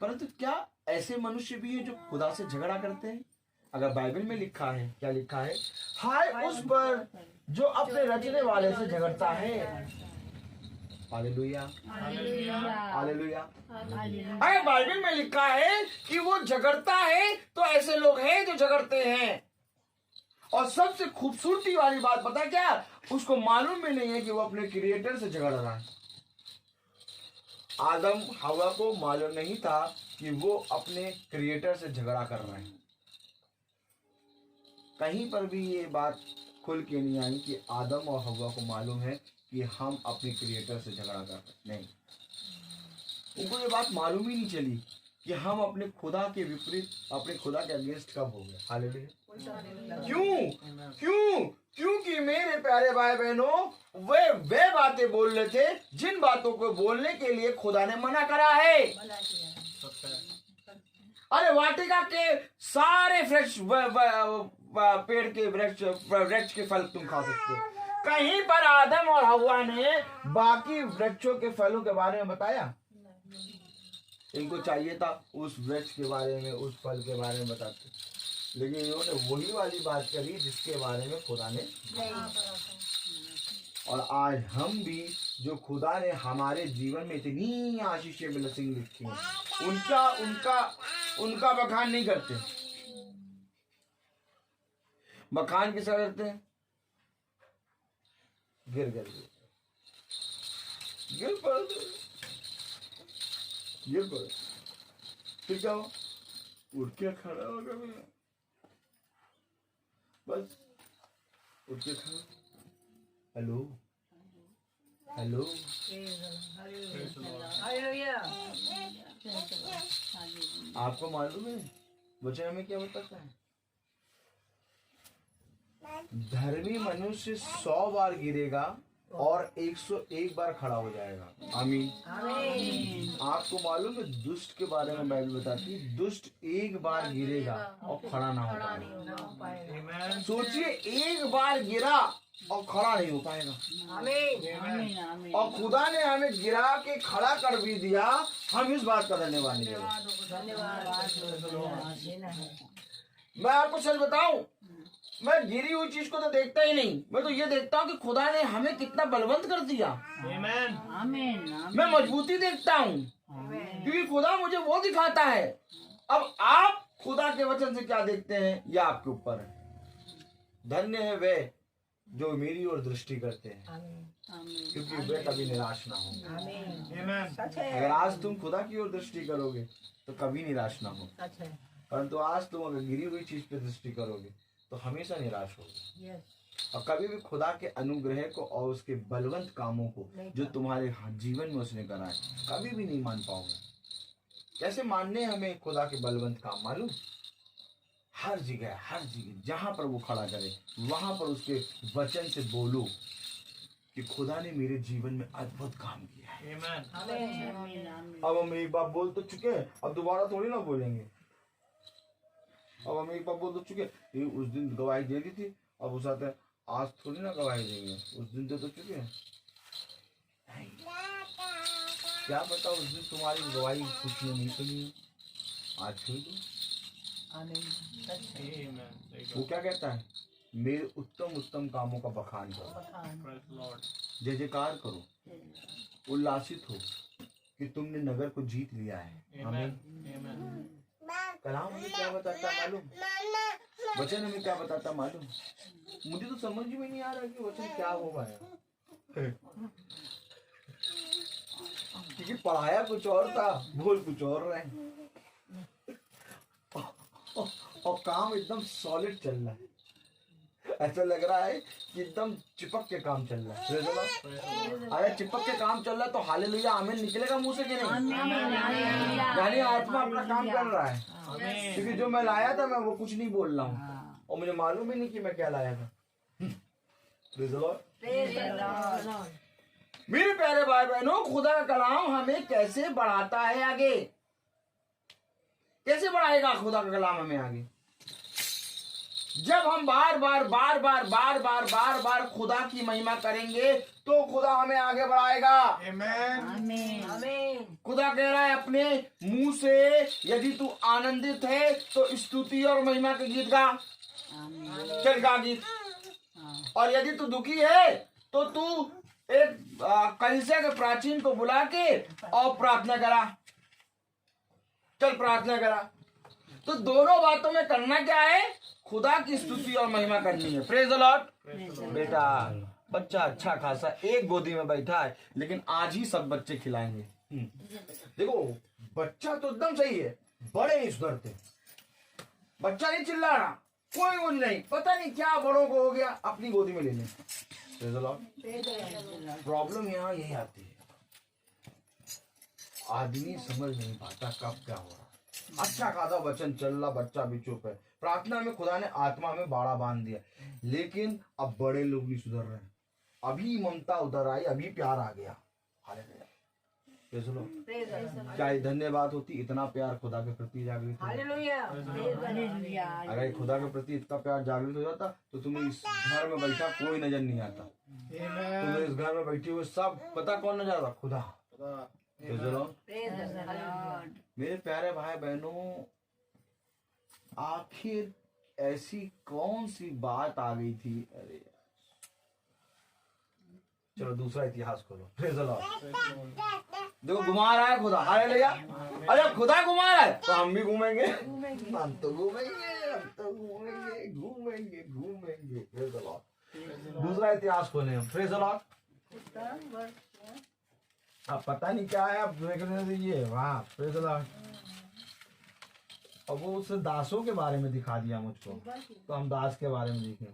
परंतु क्या ऐसे मनुष्य भी हैं जो खुदा से झगड़ा करते हैं? अगर बाइबल में लिखा है, क्या लिखा है? हाय उस पर जो अपने रचने वाले से झगड़ता है। हालेलुया। हालेलुया। अरे बाइबल में लिखा है कि वो झगड़ता है, तो ऐसे लोग हैं जो झगड़ते हैं। और सबसे खूबसूरती वाली बात पता क्या? उसको मालूम भी नहीं है कि वो अपने क्रिएटर से झगड़ रहा है। आदम हवा को मालूम नहीं था कि वो अपने क्रिएटर से झगड़ा कर रहे हैं। कहीं पर भी ये बात खुल के नहीं आई कि आदम और हवा को मालूम है कि हम अपने क्रिएटर से झगड़ा कर रहे हैं। नहीं, उनको ये बात मालूम ही नहीं चली कि हम अपने खुदा के विपरीत, अपने खुदा के अगेंस्ट कब हो गए। हालेलुया। क्यों? क्योंकि मेरे प्यारे भाई बहनों वे बातें बोल रहे थे जिन बातों को बोलने के लिए खुदा ने मना करा है। अरे वाटिका के सारे फ्रेश पेड़ के वृक्ष के फल तुम खा सकते हो। कहीं पर आदम और हव्वा ने बाकी वृक्षों के फलों के बारे में बताया? इनको चाहिए था उस वृक्ष के बारे में, उस फल के बारे में बताते, लेकिन इन्होंने वही वाली बात करी जिसके बारे में खुदा ने। और आज हम भी जो खुदा ने हमारे जीवन में इतनी आशीषें ब्लेसिंग लिखी है उनका बखान नहीं करते। बखान किसका करते हैं? गिर पड़े, फिर क्या हो? उठ के खड़ा हो गया, बस उठ के खड़ा। Hello hello. आपको मालूम है वचन हमें क्या बताता है? धर्मी मनुष्य 100 बार गिरेगा और 101 बार खड़ा हो जाएगा। आमीन। आपको मालूम है दुष्ट के बारे में बाइबल बताती है, दुष्ट एक बार गिरेगा और खड़ा ना हो पाएगा। सोचिए, एक बार गिरा और खड़ा नहीं हो पाएगा। और खुदा ने हमें गिरा के खड़ा कर भी दिया, हम इस बात का धन्यवाद नहीं करें। मैं आपको सच बताऊं, मैं गिरी हुई चीज को तो देखता ही नहीं, मैं तो ये देखता हूँ कि खुदा ने हमें कितना बलवंत कर दिया। मैं मजबूती देखता हूँ क्योंकि खुदा मुझे वो दिखाता है। अब आप खुदा के वचन से क्या देखते हैं, यह आपके ऊपर है। धन्य है वे जो मेरी ओर दृष्टि करते हैं, क्योंकि वे कभी निराश ना हो। अगर आज तुम खुदा की ओर दृष्टि करोगे तो कभी निराश ना हो, परंतु आज तुम अगर गिरी हुई चीज पे दृष्टि करोगे तो हमेशा निराश होगी। और कभी भी खुदा के अनुग्रह को और उसके बलवंत कामों को जो तुम्हारे जीवन में उसने करा है कभी भी नहीं मान पाओगे। कैसे मानने हमें खुदा के बलवंत काम? मालूम, हर जगह जहां पर वो खड़ा करे वहां पर उसके वचन से बोलो कि खुदा ने मेरे जीवन में अद्भुत काम किया है। अब हम एक बार बोल तो चुके हैं, अब दोबारा थोड़ी ना बोलेंगे। अब हम एक बार बोल तो चुके, ये उस दिन गवाही दे दी थी, अब उस आते आज थोड़ी ना गवाही देंगे, उस दिन दे तो चुके हैं। क्या पता उस दिन तुम्हारी गवाही कुछ नहीं सुनी, आज सुन दो। वो क्या कहता है, मेरे उत्तम उत्तम कामों का बखान करो, जय जयकार करो, उल्लासित हो कि तुमने नगर को जीत लिया है। आमीन। कलाम हमें क्या बताता मालूम, वचन हमें क्या बताता मालूम? मुझे तो समझ में नहीं आ रहा कि वचन क्या होगा यार, क्योंकि पढ़ाया कुछ और था, बोल कुछ और रहे, और काम एकदम सॉलिड चल रहा है। ऐसा लग रहा है कि एकदम चिपक के काम चल रहा है। अरे चिपक के काम चल रहा है तो हालेलुया आमीन निकलेगा मुंह से कि नहीं? यानी आत्मा अपना काम कर रहा है, क्योंकि जो मैं लाया था मैं वो कुछ नहीं बोल रहा हूँ और मुझे मालूम ही नहीं कि मैं क्या लाया था। मेरे प्यारे भाई बहनों, खुदा का कलाम हमें कैसे बढ़ाता है आगे? कैसे बढ़ाएगा खुदा का कलाम हमें आगे? जब हम बार बार खुदा की महिमा करेंगे तो खुदा हमें आगे बढ़ाएगा। आमीन। खुदा कह रहा है अपने मुंह से, यदि तू आनंदित है तो स्तुति और महिमा के गीत गा, चल गा गीत। और यदि तू दुखी है तो तू एक कलीसिया के प्राचीन को बुला के और प्रार्थना करा, चल प्रार्थना करा। तो दोनों बातों में करना क्या है? खुदा की स्तुति और महिमा करनी है। Praise the Lord. बेटा बच्चा अच्छा खासा एक गोदी में बैठा है, लेकिन आज ही सब बच्चे खिलाएंगे। देखो बच्चा तो एकदम सही है, बड़े नहीं सुधरते। बच्चा नहीं चिल्ला रहा, कोई कुछ नहीं, पता नहीं क्या बड़ों को हो गया, अपनी गोदी में ले लें। Praise the Lord. प्रॉब्लम यहाँ यही आती है, आदमी समझ नहीं पाता कब क्या हो रहा। अच्छा खासा वचन चल रहा, बच्चा भी चुप है। प्रार्थना में खुदा ने आत्मा में बाड़ा बांध दिया, लेकिन अब बड़े लोग नहीं सुधर रहे। अभी ममता उधर आई, अभी प्यार आ गया। सुनो क्या धन्यवाद होती, इतना प्यार खुदा के प्रति जागृत हो। अगर खुदा के प्रति इतना प्यार जागृत हो जाता तो तुम्हें इस घर में बैठा कोई नजर नहीं आता। तुम्हें इस घर में बैठे हुए सब पता कौन नजर आता? खुदा। मेरे प्यारे भाई बहनों, आखिर ऐसी कौन सी बात आ गई थी? अरे चलो दूसरा इतिहास खोलो। Praise the Lord. देखो घुमा रहा है खुदा, हालेलुया। अरे खुदा घुमा रहा है तो हम भी घूमेंगे, हम तो घूमेंगे। Praise the Lord. दूसरा इतिहास खोले हम। Praise the Lord. अब पता नहीं क्या है, अब देखने दीजिए। वाह प्रेज द लॉर्ड। अब वो उस दासों के बारे में दिखा दिया मुझको, तो हम दास के बारे में देखें।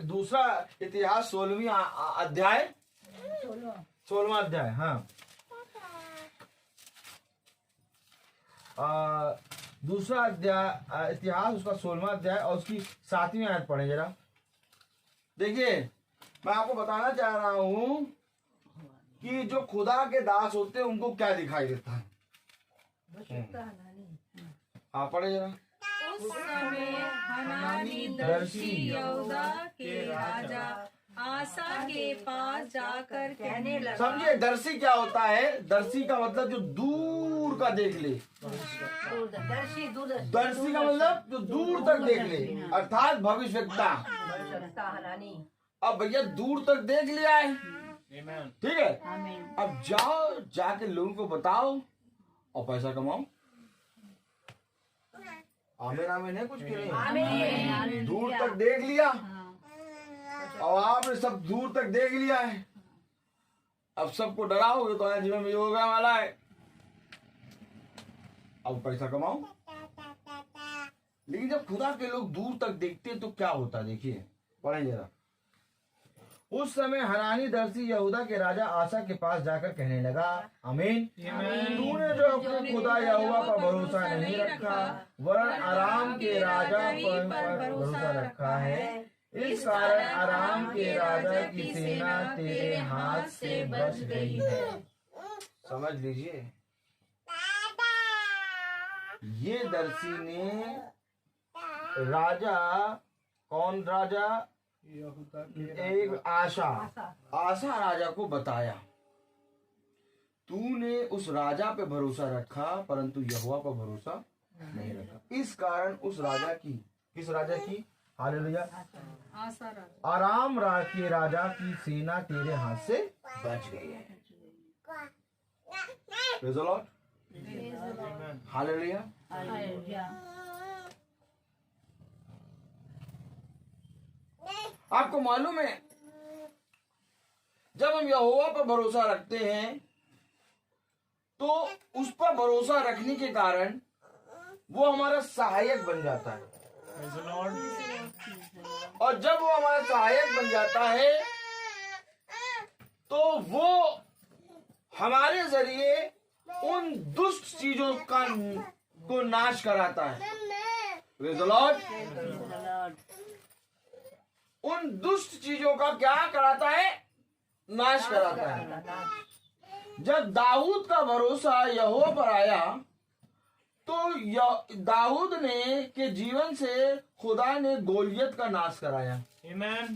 दूसरा इतिहास 16वां अध्याय, 16वां अध्याय। हाँ, दूसरा अध्याय इतिहास, उसका 16वां अध्याय और उसकी 7वीं आयत पढ़े जरा। देखिए मैं आपको बताना चाह रहा हूं कि जो खुदा के दास होते हैं उनको क्या दिखाई देता है। आप पढ़े जरा। उस समय हनानी दर्शी यहूदा के राजा आसा के पास जाकर कहने लगा। समझिए दर्शी क्या होता है। दर्शी का मतलब जो दूर का देख ले। दर्शी का मतलब जो दूर तक देख ले, अर्थात भविष्यवक्ता। अब भैया दूर तक देख लिया है, Amen. ठीक है। अब जाओ जाके लोगों को बताओ और पैसा कमाओ। आमीन आमीन है कुछ के नहीं। दूर तक देख लिया और आपने सब दूर तक देख लिया है। अब सबको डराओगे तो आज जीवन में होगा वाला है। अब पैसा कमाओ। लेकिन जब खुदा के लोग दूर तक देखते हैं तो क्या होता है, देखिए पढ़ें जरा। उस समय हनानी दर्शी यहूदा के राजा आसा के पास जाकर कहने लगा, आमीन, तूने जो अपने खुदा यहोवा पर भरोसा नहीं रखा वरन आराम के राजा पर भरोसा रखा है, इस कारण आराम के राजा की सेना तेरे हाथ से बच गई है। समझ लीजिए, ये दर्शी ने राजा, कौन राजा, एक आशा राजा को बताया, तूने उस राजा पे भरोसा रखा परंतु यहोवा पर भरोसा नहीं रखा, इस कारण उस राजा की, किस राजा की, हालेलुया, आराम के राजा की सेना तेरे हाथ से बच गई है। Praise the Lord, hallelujah. आपको मालूम है जब हम यहोवा पर भरोसा रखते हैं तो उस पर भरोसा रखने के कारण वो हमारा सहायक बन जाता है। Praise the Lord. और जब वो हमारा सहायक बन जाता है तो वो हमारे जरिए उन दुष्ट चीजों को नाश कराता है। Praise the Lord। उन दुष्ट चीजों का क्या कराता है, नाश कराता है। जब दाऊद का भरोसा यहोवा पर आया तो दाऊद ने के जीवन से खुदा ने गोलियत का नाश कराया। Amen.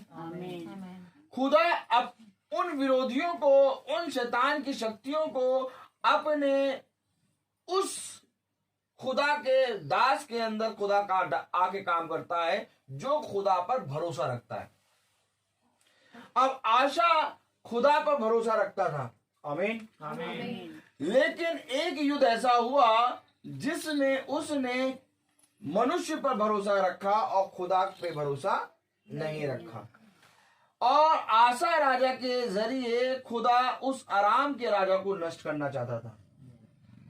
खुदा अब उन विरोधियों को, उन शैतान की शक्तियों को अपने उस खुदा के दास के अंदर खुदा का आके काम करता है जो खुदा पर भरोसा रखता है। अब आशा खुदा पर भरोसा रखता था, आमीन, लेकिन एक युद्ध ऐसा हुआ जिसमें उसने मनुष्य पर भरोसा रखा और खुदा पे भरोसा नहीं रखा, और आशा राजा के जरिए खुदा उस आराम के राजा को नष्ट करना चाहता था,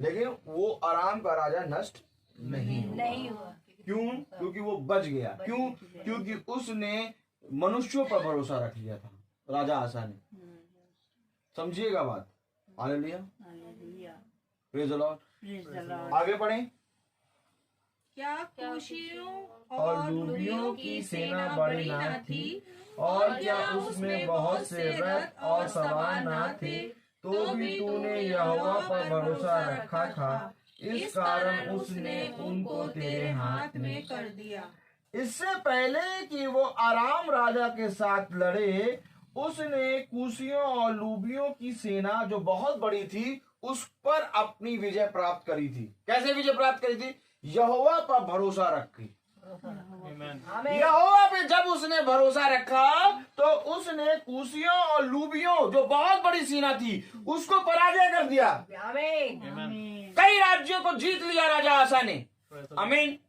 लेकिन वो आराम का राजा नष्ट नहीं हुआ। क्यों? क्योंकि वो बच गया। क्यों? क्योंकि उसने मनुष्यों पर भरोसा रख लिया था, राजा आशा ने। समझिएगा बात। Hallelujah, praise the Lord. आगे पढ़ें। क्या कूशियों और लूबियों की सेना बड़ी ना थी, और क्या उसमें बहुत से रथ और सवार ना थे, तो भी तूने यहोवा पर भरोसा रखा था, इस कारण उसने उनको तेरे हाथ में कर दिया। इससे पहले कि वो आराम राजा के साथ लड़े, उसने कूशियों और लूबियों की सेना जो बहुत बड़ी थी उस पर अपनी विजय प्राप्त करी थी। कैसे विजय प्राप्त करी थी? यहोवा पर भरोसा रखी। Amen. यहोवा पे जब उसने भरोसा रखा तो उसने कूशियों और लूबियों जो बहुत बड़ी सेना थी उसको पराजय कर दिया। Amen. कई राज्यों को जीत लिया राजा आशा ने। Praise the Lord. आमीन।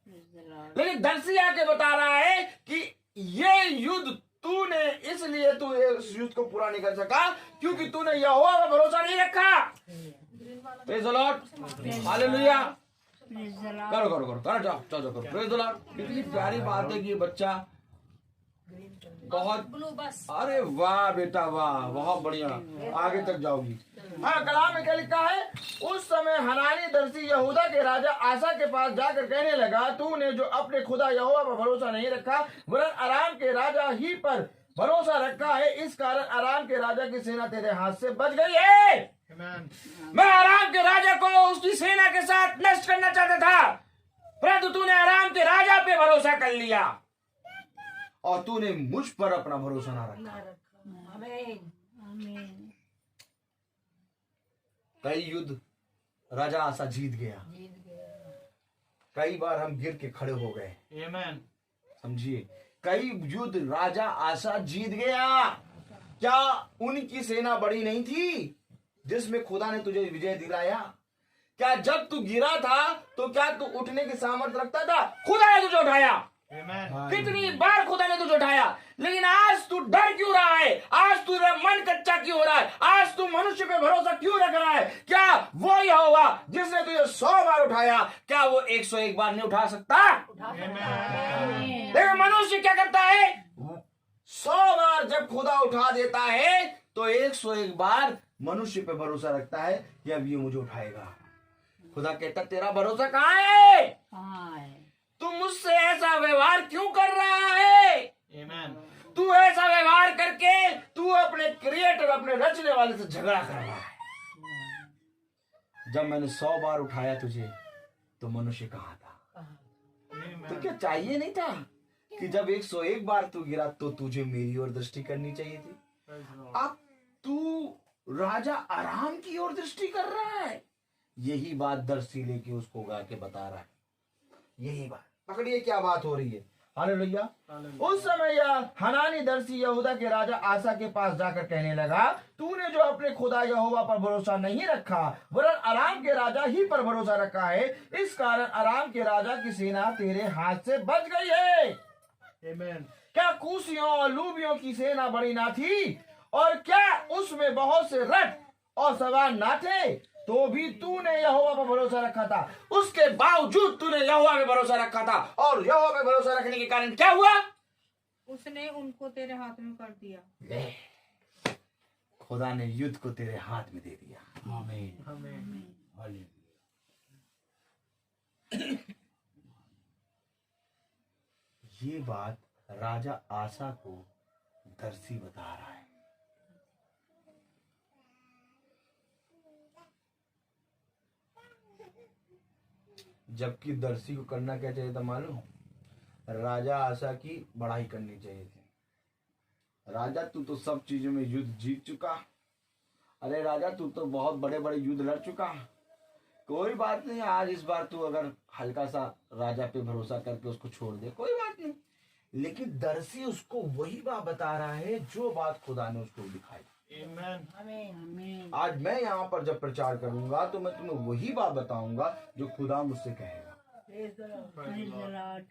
लेकिन दर्शी आके बता रहा है कि ये युद्ध तूने इसलिए तू इस युद्ध को पूरा नहीं कर सका क्योंकि तूने यहोवा पर भरोसा नहीं रखा। Praise the Lord, hallelujah. करो करो करो करो, जाओ जाओ जाओ करो। Praise the Lord. कितनी प्यारी बात है कि ये बच्चा बहुत, अरे वाह बेटा वाह, बहुत बढ़िया, आगे तक जाओगी। हाँ, कलाम में क्या लिखा है? उस समय हनानी दर्शी यहूदा के राजा आशा के पास जाकर कहने लगा, तूने जो अपने खुदा यहोवा पर भरोसा नहीं रखा वरन आराम के राजा ही पर भरोसा रखा है, इस कारण आराम के राजा की सेना तेरे हाथ से बच गई है। Amen. मैं आराम के राजा को उसकी सेना के साथ नष्ट करना चाहता था, परंतु तूने आराम के राजा पे भरोसा कर लिया और तूने मुझ पर अपना भरोसा ना रखा। आमीन। कई युद्ध राजा आसा जीत गया, कई बार हम गिर के खड़े हो गए, Amen. समझिए, कई युद्ध राजा आसा जीत गया। क्या उनकी सेना बड़ी नहीं थी जिसमें खुदा ने तुझे विजय दिलाया? क्या जब तू गिरा था तो क्या तू उठने की सामर्थ्य रखता था? खुदा ने तुझे उठाया। Amen. कितनी बार खुदा ने तुझे उठाया, लेकिन आज तू डर क्यों रहा है? आज तेरा मन कच्चा क्यों हो रहा है? आज तू मनुष्य पे भरोसा क्यों रख रहा है? क्या वो यहोवा जिसने तुझे 100 बार उठाया, क्या वो 101 बार नहीं उठा सकता? Amen. देखो मनुष्य क्या करता है, 100 बार जब खुदा उठा देता है तो 101 बार मनुष्य पे भरोसा रखता है कि अब ये मुझे उठाएगा। खुदा कहता तेरा भरोसा कहाँ है? कहाँ है? तू मुझसे ऐसा व्यवहार क्यों कर रहा है? Amen. तू ऐसा व्यवहार करके तू अपने क्रिएटर, अपने रचने वाले से झगड़ा कर रहा है। जब मैंने 100 बार उठाया तुझे तो मनुष्य कहाँ था? तो क्या चाहिए नहीं था कि जब 101 बार तू गिरा तो तुझे मेरी ओर दृष्टि करनी चाहिए थी? Praise the Lord. अब तू राजा आराम की ओर दृष्टि कर रहा है। यही बात दर्शी लेके उसको गा के बता रहा है। यही बात पकड़िए क्या बात हो रही है। हालेलुया। Hallelujah. उस समय यह हनानी दर्शी यहूदा के राजा आसा के पास जाकर कहने लगा, तूने जो अपने खुदा यहोवा पर भरोसा नहीं रखा वरन अराम के राजा ही पर भरोसा रखा है, इस कारण अराम के राजा की सेना तेरे हाथ से बच गई है। Amen. क्या कूसियों और लूबियों की सेना बड़ी ना थी? और क्या उसमें बहुत से रथ और सवार ना थे? तो भी तूने यहोवा पर भरोसा रखा था। उसके बावजूद तूने यहोवा पे भरोसा रखा था, और यहोवा पे भरोसा रखने के कारण क्या हुआ? उसने उनको तेरे हाथ में कर दिया। ले, खुदा ने युद्ध को तेरे हाथ में दे दिया। आमीन। Amen. ये बात राजा आसा को दर्शी बता रहा है। जबकि दर्शी को करना क्या चाहिए था मालूम? राजा आसा की बड़ाई करनी चाहिए थी। राजा तू तो सब चीजों में युद्ध जीत चुका। अरे राजा तू तो बहुत बड़े बड़े युद्ध लड़ चुका। कोई बात नहीं, आज इस बार तू अगर हल्का सा राजा पे भरोसा करके उसको छोड़ दे, कोई बात नहीं। लेकिन दर्शी उसको वही बात बता रहा है जो बात खुदा ने उसको दिखाई। Amen. आमीन। आज मैं यहाँ पर जब प्रचार करूंगा तो मैं तुम्हें वही बात बताऊंगा जो खुदा मुझसे कहेगा। Praise the Lord।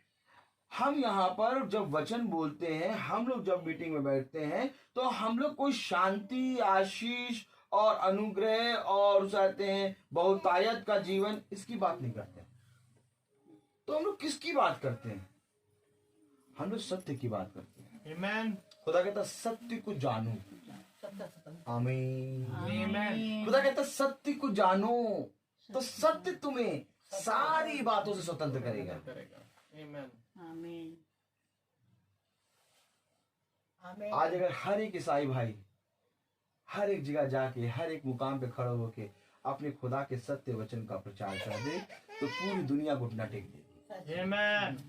हम यहाँ पर जब वचन बोलते हैं, हम लोग जब मीटिंग में बैठते हैं तो हम लोग कोई शांति, आशीष और अनुग्रह और चाहते हैं बहुतायत का जीवन, इसकी बात नहीं करते। तो हम लोग किसकी बात करते हैं? हम लोग सत्य की बात करते हैं। Amen. खुदा कहता सत्य को जानो। आमीन। Amen. खुदा कहता सत्य को जानो तो सत्य तुम्हें सारी बातों से स्वतंत्र करेगा। Amen. आमीन। आज अगर हर एक ईसाई भाई हर एक जगह जाके हर एक मुकाम पे खड़े होके अपने खुदा के सत्य वचन का प्रचार कर दे तो पूरी दुनिया घुटना टेक देगी। Amen.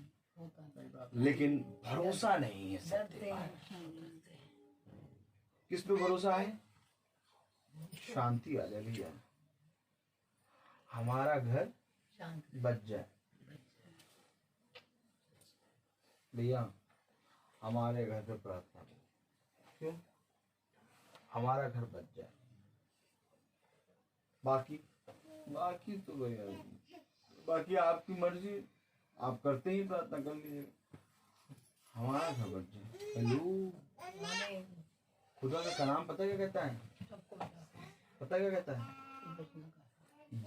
लेकिन भरोसा नहीं है सत्य पर। किस पे भरोसा है? शांति आ जाए भैया, हमारा घर बच जाए भैया, हमारे घर पे प्रार्थना करो। क्यों? हमारा घर बच जाए। बाकी तो भैया, बाकी आपकी मर्जी, आप करते ही प्रार्थना कर लीजिए, हमारा घर बच जाए। हेलो, खुदा का कलाम पता क्या कहता है? पता क्या कहता है?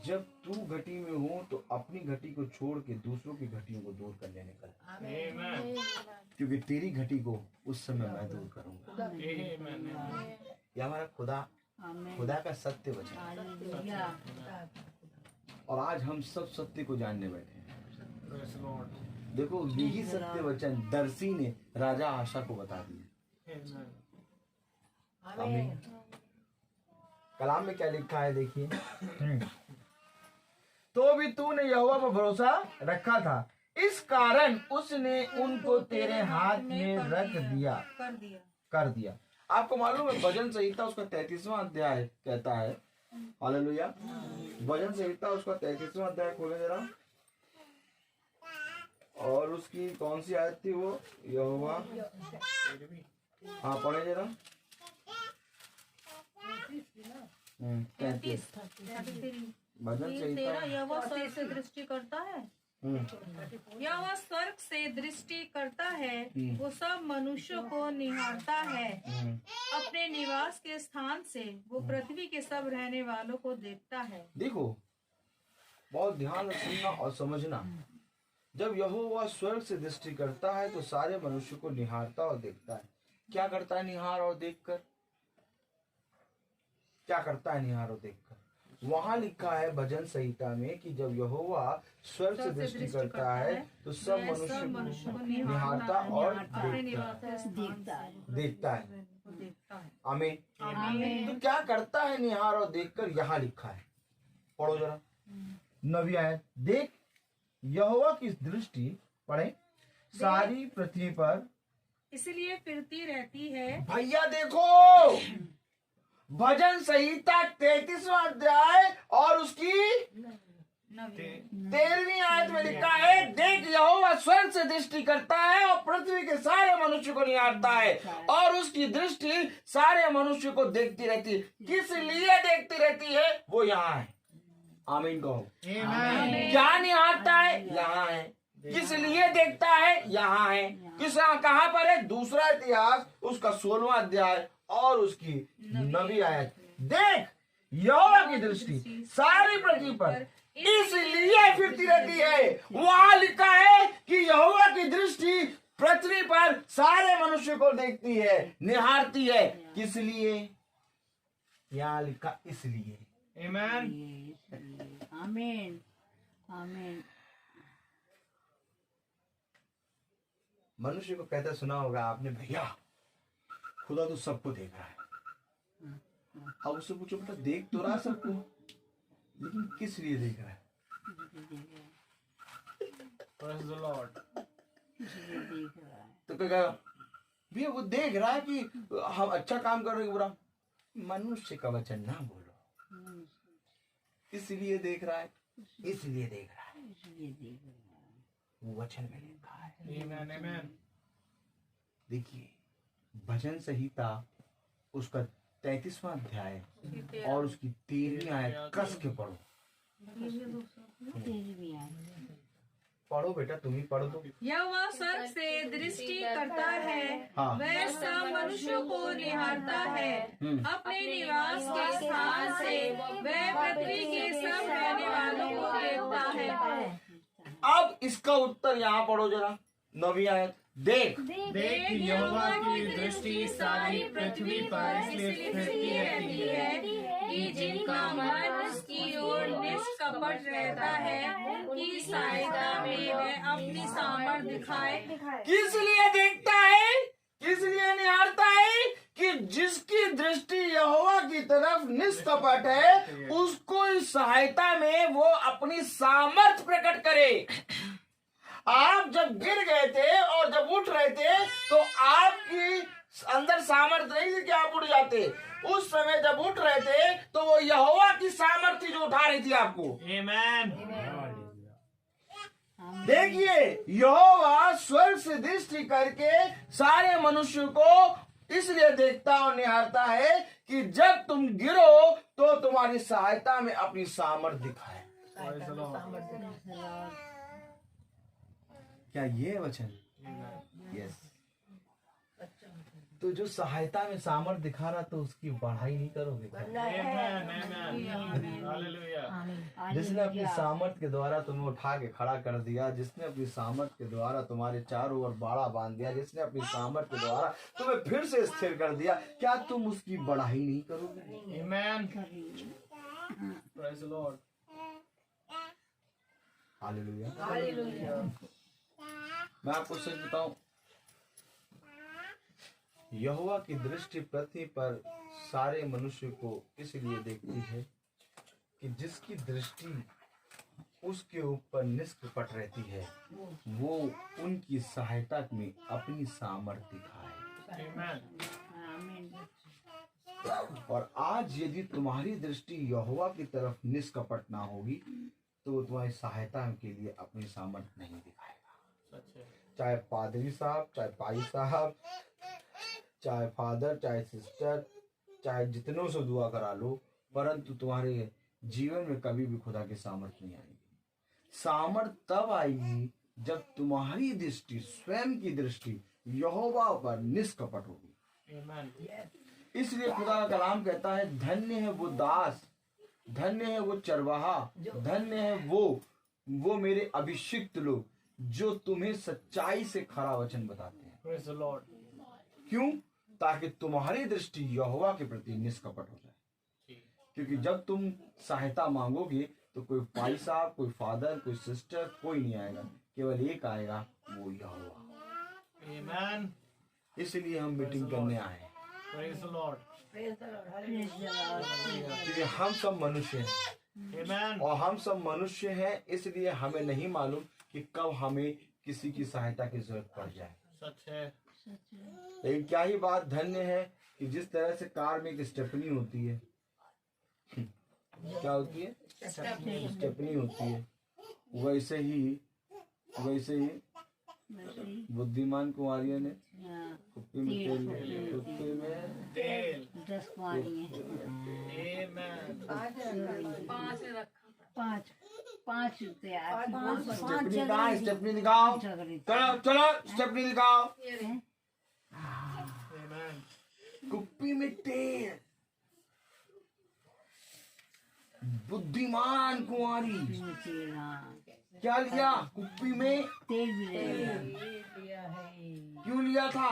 जब तू घटी में हो तो अपनी घटी को छोड़ के दूसरों की घटियों को दूर कर लेने का, Amen. क्योंकि तेरी घटी को उस समय मैं दूर करूंगा। Amen. ये हमारा खुदा का सत्य वचन है। हालेलुया। और आज हम सब सत्य को जानने बैठे हैं। Praise the Lord. देखो यही सत्य वचन दर्शी ने राजा आशा को बता दिया। आमीन। कलाम में क्या लिखा है देखिए, तो भी तूने यहोवा पर भरोसा रखा था, इस कारण उसने उनको तेरे हाथ में रख दिया, कर दिया। आपको मालूम है भजन संहिता उसका 33वां अध्याय कहता है, हालेलुया। भजन संहिता उसका 33वां अध्याय खोले जरा, और उसकी कौन सी आयत थी वो, यहोवा, हाँ पढ़े जरा। 33 भजन संहिता। यहोवा स्वर्ग से दृष्टि करता है, यहोवा स्वर्ग से दृष्टि करता है, वो सब मनुष्यों को निहारता है, अपने निवास के स्थान से वो पृथ्वी के सब रहने वालों को देखता है। देखो बहुत ध्यान से सुनना और समझना, जब यहोवा स्वर्ग से दृष्टि करता है तो सारे मनुष्य को निहारता और देखता है। क्या करता है निहार और देखकर, क्या करता है निहार और देखकर? वहां लिखा है भजन संहिता में कि जब यहोवा स्वर्ग से दृष्टि करता है तो सब मनुष्य को निहारता और देखता है। आमीन। तो क्या करता है निहार और देखकर, यहाँ लिखा है, पढ़ो जरा 9वीं आयत। देख यहोवा की दृष्टि, पढ़े, सारी पृथ्वी पर इसलिए फिरती रहती है। भैया देखो भजन संहिता 33वां अध्याय और उसकी 13वीं आयत में लिखा है, देख यहोवा स्वर्ग से दृष्टि करता है और पृथ्वी के सारे मनुष्य को निहारता है, और उसकी दृष्टि सारे मनुष्य को देखती रहती है। किस लिए देखती रहती है? वो यहाँ है। आमीन कहो। क्या निहारता है? यहाँ है। किस लिए देखता है? यहाँ है। किस, कहाँ पर है? दूसरा इतिहास उसका 16वां अध्याय और उसकी 9वीं आयत। देख यहोवा की दृष्टि सारी पृथ्वी पर इसलिए फिरती रहती है। वहां लिखा है कि यहोवा की दृष्टि पृथ्वी पर सारे मनुष्य को देखती है, निहारती है। किस लिए? यहाँ लिखा इसलिए। आमीन आमीन आमीन। मनुष्य को कहता सुना होगा आपने, भैया खुदा तो सबको देख रहा है। अब उससे पूछो बेटा देख तो रहा सबको, लेकिन किस लिए देख रहा है? तो क्या भैया वो देख रहा है कि हम अच्छा काम कर रहे हैं, बुरा। मनुष्य का वचन ना बोलो, इसलिए देख रहा है, इसलिए देख रहा है, वो वचन में लिखा है। देखिए भजन संहिता उसका 33वां अध्याय और उसकी 13वीं आयत कस के पढ़ो। पढ़ो बेटा, तुम ही पढ़ो तो। यहोवा स्वर्ग से दृष्टि करता है, हाँ। वह सब मनुष्यों को निहारता है, अपने निवास के स्थान से वह पृथ्वी के सब रहने वालों को देखता है। अब इसका उत्तर यहाँ पढ़ो जरा, 9वीं आयत। देख यहोवा की दृष्टि सारी पृथ्वी पर इसलिए फिरती रहती है कि जिनका मन उसकी ओर निष्कपट रहता है, कि सहायता में वह अपनी सामर्थ दिखाए। किस लिए देखता है, किस लिए निहारता है? कि जिसकी दृष्टि यहोवा की तरफ निष्कपट है, उसको इस सहायता में वो अपनी सामर्थ प्रकट करे। आप जब गिर गए थे और जब उठ रहे थे तो आपकी अंदर सामर्थ नहीं थी कि आप उठ जाते। उस समय जब उठ रहे थे तो वो यहोवा की सामर्थ थी जो उठा रही थी आपको। आमीन। देखिए यहोवा स्वर्ग से दृष्टि करके सारे मनुष्य को इसलिए देखता और निहारता है कि जब तुम गिरो तो तुम्हारी सहायता में अपनी सामर्थ दिखाए। क्या ये वचन? यस। तो जो सहायता में सामर्थ दिखा रहा तो उसकी बढ़ाई नहीं करोगे? जिसने अपनी सामर्थ के द्वारा तुम्हें उठा के खड़ा कर दिया, जिसने अपनी सामर्थ के द्वारा तुम्हारे चारों ओर बाड़ा बांध दिया, जिसने अपनी सामर्थ के द्वारा तुम्हें फिर से स्थिर कर दिया, क्या तुम उसकी बढ़ाई नहीं करोगे? आमीन। Praise the Lord. Hallelujah. Hallelujah. मैं आपको सच बताऊं, यहोवा की दृष्टि पृथ्वी पर सारे मनुष्य को इसलिए देखती है कि जिसकी दृष्टि उसके ऊपर निष्कपट रहती है वो उनकी सहायता में अपनी सामर्थ्य दिखाए। Amen. आमीन। और आज यदि तुम्हारी दृष्टि यहोवा की तरफ निष्कपट ना होगी तो वो तुम्हारी सहायता के लिए अपनी सामर्थ्य नहीं दिखाएगा। सच है। चाहे पादरी साहब, चाहे भाई साहब, चाहे फादर, चाहे सिस्टर, चाहे जितनों से दुआ करा लो, परंतु तुम्हारे जीवन में कभी भी खुदा की सामर्थ्य नहीं आएगी। सामर्थ्य तब आएगी जब तुम्हारी दृष्टि, स्वयं की दृष्टि यहोवा पर निष्कपट होगी। Amen. इसलिए खुदा का कलाम कहता है, धन्य है वो दास, धन्य है वो चरवाहा, धन्य है वो मेरे अभिषिक्त लोग जो तुम्हें सच्चाई से खरा वचन बताते हैं। Praise the Lord. क्यों? ताकि तुम्हारी दृष्टि यहोवा के प्रति निष्कपट हो जाए। क्योंकि जब तुम सहायता मांगोगे तो कोई भाई साहब, कोई फादर, कोई सिस्टर, कोई नहीं आएगा, केवल एक आएगा, वो यहोवा। Amen. इसलिए हम मीटिंग करने आए हैं, Praise the Lord. Praise the Lord. क्योंकि हम सब मनुष्य हैं Amen. और हम सब मनुष्य हैं, इसलिए हमें नहीं मालूम कि कब हमें किसी की सहायता की जरूरत पड़ जाए। सच है। लेकिन क्या ही बात धन्य है कि जिस तरह से कार में एक स्टेपनी होती है, क्या होती है? स्टेपनी होती है। वैसे ही बुद्धिमान कुमारियों ने कुप्पी में तेल, कुप्पी में तेल। 10 पानी है। Amen. 5 रुपया। स्टेपनी कहाँ है? स्टेपनी दिखाओ, चलो चलो स्टेपनी दिखाओ। Amen. कुप्पी में तेल, बुद्धिमान कुंवारी क्या लिया? कुप्पी में तेल भी रहेगा। क्यों लिया था?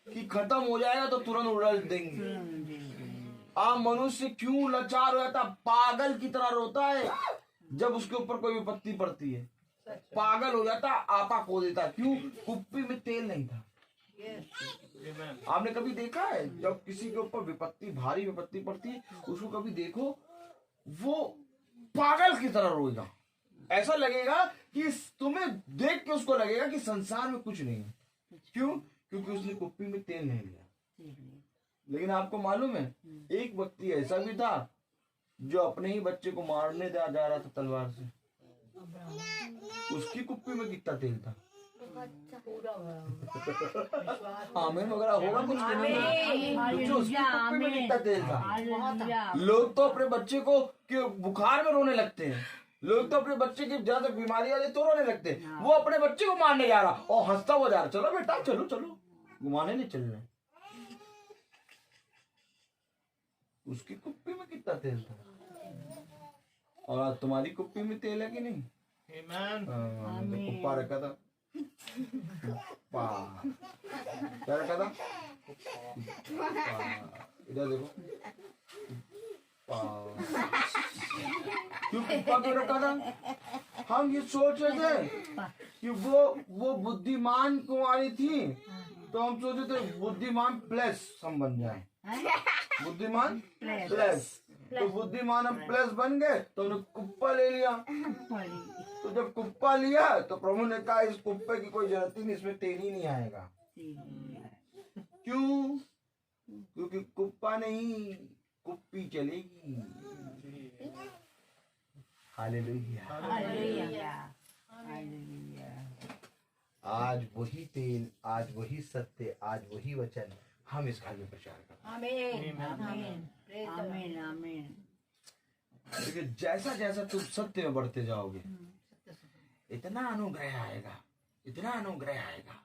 कि खत्म हो जाएगा तो तुरंत उड़ल देंगे। आप मनुष्य क्यों लाचार हो जाता, पागल की तरह रोता है जब उसके ऊपर कोई विपत्ति पड़ती है? पागल हो जाता, आपा खो देता। क्यों? कुप्पी में तेल नहीं था। Amen. आपने कभी देखा है जब किसी के ऊपर विपत्ति, भारी विपत्ति पड़ती है, उसको कभी देखो, वो पागल की तरह रोएगा। ऐसा लगेगा कि तुम्हें देख के उसको लगेगा कि संसार में कुछ नहीं है। क्यों? क्योंकि उसने कुप्पी में तेल नहीं लिया। लेकिन आपको मालूम है, एक व्यक्ति ऐसा भी था जो अपने ही बच्चे को मारने जा रहा था तलवार से। उसकी कुप्पी में कितना तेल था? आमीन वगैरह होगा कुछ नहीं। उसकी कुप्पी में कितना तेल था? लोग तो अपने बच्चे को बुखार में रोने लगते हैं, लोग तो अपने बच्चे की ज्यादा बीमारी वाले तो रोने लगते हैं। वो अपने बच्चे को मारने जा रहा और हंसता हुआ जा रहा, चलो बेटा चलो चलो, घुमाने नहीं चल रहे। उसकी कुप्पी में कितना तेल था? और आज तुम्हारी कुप्पी में तेल है कि नहीं? Amen. तो कुप्पा रखा था, कुप्पा क्या रखा था? इधर देखो, क्यों कुप्पा क्यों रखा था? हम ये सोच रहे थे कि वो बुद्धिमान कुंवारी थी, तो हम सोचे थे बुद्धिमान प्लस हम बन जाए, बुद्धिमान प्लस। तो बुद्धिमान हम प्लस बन गए तो उन्होंने कुप्पा ले लिया। तो जब कुप्पा लिया तो प्रभु ने कहा इस कुप्पे की कोई जरूरत ही नहीं, इसमें तेल ही नहीं आएगा। क्यों? क्योंकि कुप्पा नहीं, कुप्पी चलेगी। हालेलुया। आज वही तेल, आज वही सत्य, आज वही वचन हम इस घर में प्रचार करते हैं। क्योंकि जैसा जैसा तुम सत्य में बढ़ते जाओगे, इतना अनुग्रह आएगा, इतना अनुग्रह आएगा,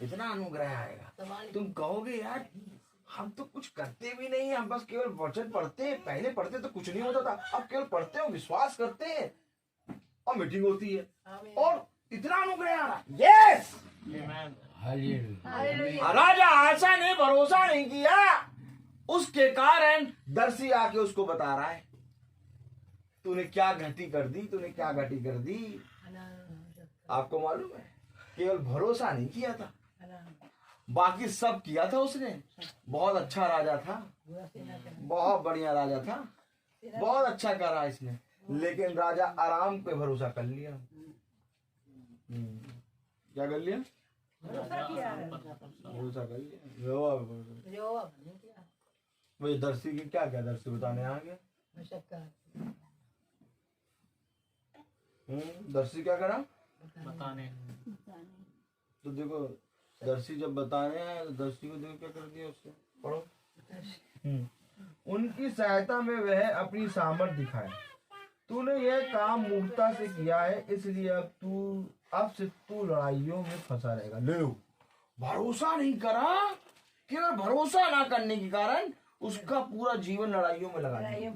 इतना अनुग्रह आएगा। तुम कहोगे यार हम तो कुछ करते भी नहीं, हम बस केवल वचन पढ़ते हैं। पहले पढ़ते तो कुछ नहीं होता था, अब केवल पढ़ते हो, विश्वास करते हैं और मीटिंग होती है और इतना अनुग्रह आ रहा। यस, राजा आशा ने भरोसा नहीं किया, उसके कारण दर्शी आके उसको बता रहा है तूने क्या घटी कर दी, तूने क्या घटी कर दी। आपको मालूम है, केवल भरोसा नहीं किया था, बाकी सब किया था उसने, बहुत अच्छा राजा था, बहुत बढ़िया राजा था, बहुत अच्छा करा इसने, लेकिन राजा आराम पे भरोसा कर लिया। क्या कर लिया? भरोसा कर लिया। वही दर्शी की क्या क्या दर्शी बताने आ गया। दर्शी क्या करा? बताने। तो देखो दर्शी जब बताने आया तो दर्शी को देखो क्या कर दिया उससे। पढ़ो। उनकी सहायता में वह अपनी सामर्थ दिखाए। तूने यह काम मूर्खता से किया है, इसलिए अब से तू लड़ाइयों में फंसा रहेगा। ले भरोसा नहीं करा, केवल भरोसा ना करने के कारण उसका पूरा जीवन लड़ाइयों में लगा दिया।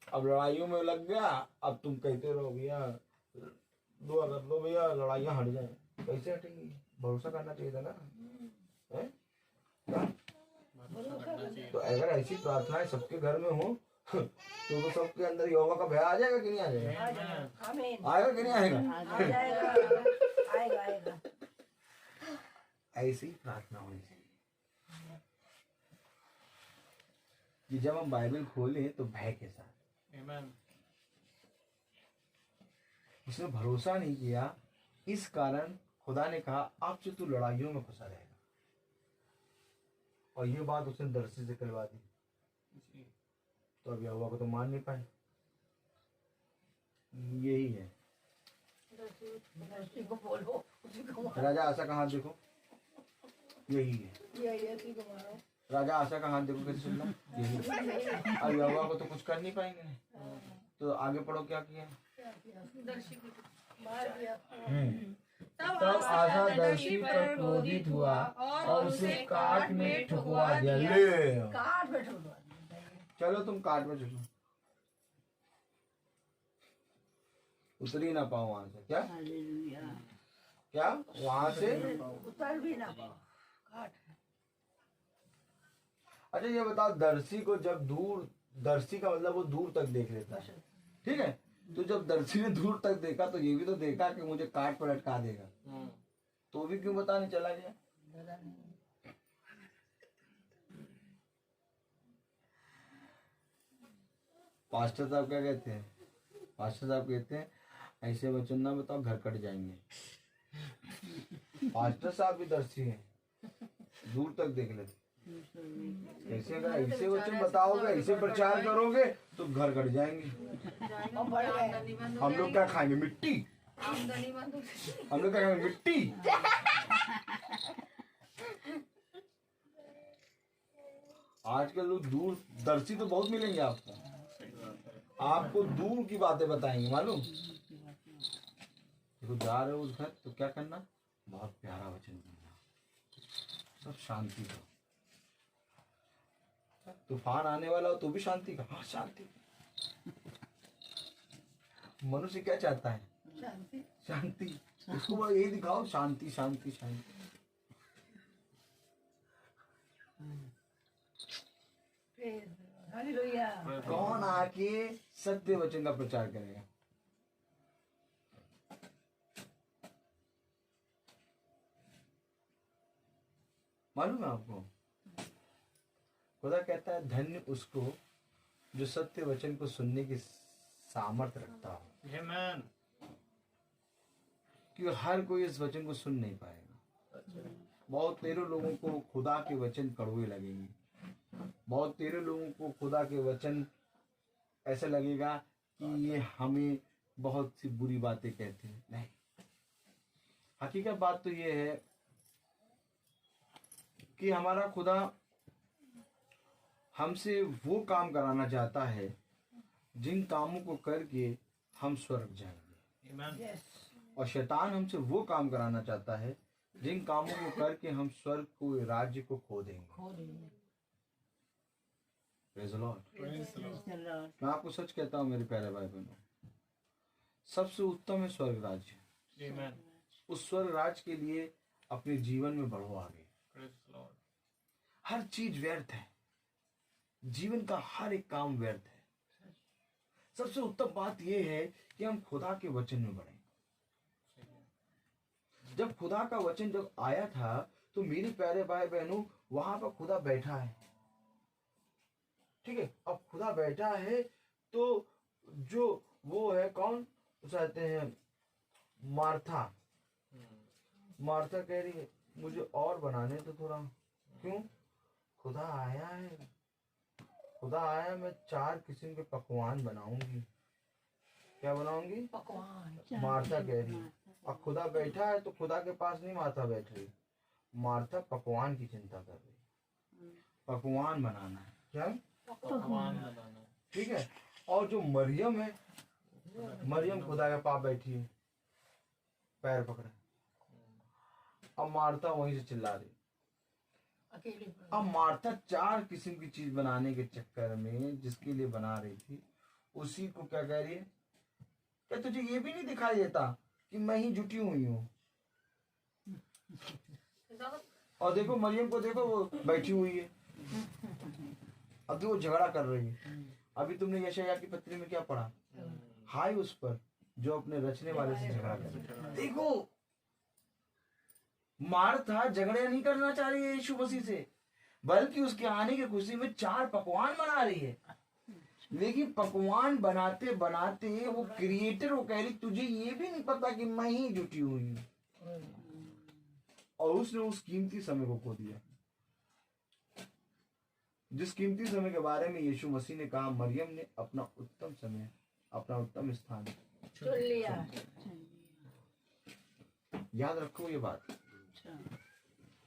अब लड़ाइयों में लग गया। अब तुम कहते रहो भैया दुआ कर दो भैया लड़ाइयाँ हट जाए, कैसे हटेंगी? भरोसा करना चाहिए था ना, है? क्या? तो अगर ऐसी प्रार्थनाएं सबके घर में हो तो सबके अंदर योगा का भय आ जाएगा कि नहीं आ जाएगा? आएगा कि नहीं आएगा? ऐसी प्रार्थना होनी चाहिए कि जब हम बाइबल खोलें तो भय के साथ। उसने भरोसा नहीं किया, इस कारण खुदा ने कहा अब से तू लड़ाइयों में फंसा रहेगा। और ये बात उसने दर्शी से करवा दी। तो अब यहोवा को तो मान नहीं पाए। यही है राजा आशा का हाथ देखो, यही है राजा आशा का हाथ देखो कैसे सुनना, यही। अब यहोवा को तो कुछ कर नहीं पाएंगे। तो आगे पढ़ो क्या किया। तब आशा दर्शी पर क्रोधित हुआ और उसे काट में ठुकवा दिया। ले चलो तुम काट में चलो, उतर ही ना पाओ वहां से। क्या क्या वहां से उतर भी ना पाओ। अच्छा ये बताओ, दर्शी को जब दूर, दर्शी का मतलब वो दूर तक देख लेता है, ठीक है? तो जब दर्शी ने दूर तक देखा तो ये भी तो देखा कि मुझे काट पर लटका देगा, तो भी क्यों बताने चला गया? पास्टर साहब क्या कहते हैं? पास्टर साहब कहते हैं ऐसे वचन ना बताओ घर कट जाएंगे। पास्टर साहब भी दर्शी हैं, दूर तक देख लेते। कैसे अगर ऐसे वचन बताओगे, ऐसे प्रचार करोगे तो घर कट जाएंगे। हम लोग क्या खाएंगे? मिट्टी। हम लोग क्या खाएंगे? मिट्टी। आजकल लोग दूर दर्शी तो बहुत मिलेंगे आपको, आपको दूर की बातें बताएंगे। मालूम देखो जा रहे हो उस घर तो क्या करना, बहुत प्यारा वचन बोलना, सब शांति का। तूफान आने वाला हो तो भी शांति का। हाँ शांति। मनुष्य क्या चाहता है? शांति। उसको बस यही दिखाओ, शांति शांति शांति। कौन आके सत्य वचन का प्रचार करेगा? मालूम है आपको, खुदा कहता है धन्य उसको जो सत्य वचन को सुनने की सामर्थ्य रखता हो। आमीन। क्योंकि हर कोई इस वचन को सुन नहीं पाएगा। बहुत तेरे लोगों को खुदा के वचन कड़वे लगेंगे, बहुत तेरे लोगों को खुदा के वचन ऐसा लगेगा कि ये हमें बहुत सी बुरी बातें कहते हैं। नहीं, हकीकत बात तो ये है कि हमारा खुदा हमसे वो काम कराना चाहता है जिन कामों को करके हम स्वर्ग जाएंगे, और शैतान हमसे वो काम कराना चाहता है जिन कामों को करके हम स्वर्ग को, राज्य को खो देंगे। Praise the Lord। मैं आपको सच कहता हूँ मेरे प्यारे भाई बहनों, सबसे उत्तम है स्वर्ग राज्य। उस स्वर्ग राज्य के लिए अपने जीवन में बढ़ो आगे। हर चीज व्यर्थ है, जीवन का हर एक काम व्यर्थ है। सबसे उत्तम बात यह है कि हम खुदा के वचन में बढ़ें। जब खुदा का वचन जब आया था तो मेरे प्यारे भाई बहनों वहां पर खुदा बैठा है, ठीक है। अब खुदा बैठा है तो जो वो है कौन कहते हैं, मार्था। मार्था कह रही है मुझे और बनाने तो थोड़ा, क्यों? खुदा आया है, खुदा आया, मैं 4 किस्म के पकवान बनाऊंगी। क्या बनाऊंगी? पकवान। मार्था कह रही है। और खुदा बैठा है तो खुदा के पास नहीं मार्था बैठ रही, मार्था पकवान की चिंता कर रही, पकवान बनाना है। क्या? पकवान बनाना। ठीक है। और जो मरियम है, मरियम खुदा के पास बैठी है, पैर पकड़े। अब मार्था वहीं से चिल्ला रही। अकेले अब मार्था 4 किस्म की चीज बनाने के चक्कर में जिसके लिए बना रही थी, उसी को क्या कह रही है, क्या तुझे ये भी नहीं दिखाई देता कि मैं ही जुटी हुई हूँ? और देखो मरियम को, देखो वो बैठी हुई है, अभी वो झगड़ा कर रही है। अभी तुमने यशायाह की पत्री में क्या पढ़ा? हाय उस पर जो अपने रचने वाले से झगड़ा करे। देखो मार्था झगड़े नहीं करना चाह रही है यीशु मसीह से, बल्कि उसके आने की खुशी में 4 पकवान बना रही है। लेकिन पकवान बनाते बनाते वो क्रिएटर, वो कह रही तुझे ये भी नहीं पता कि मैं ही जुटी हुई हूँ। और उसने उस कीमती समय को खो दिया, जिस कीमती समय के बारे में यीशु मसीह ने कहा मरियम ने अपना उत्तम समय, अपना उत्तम स्थान चुन लिया। याद रखो ये बात,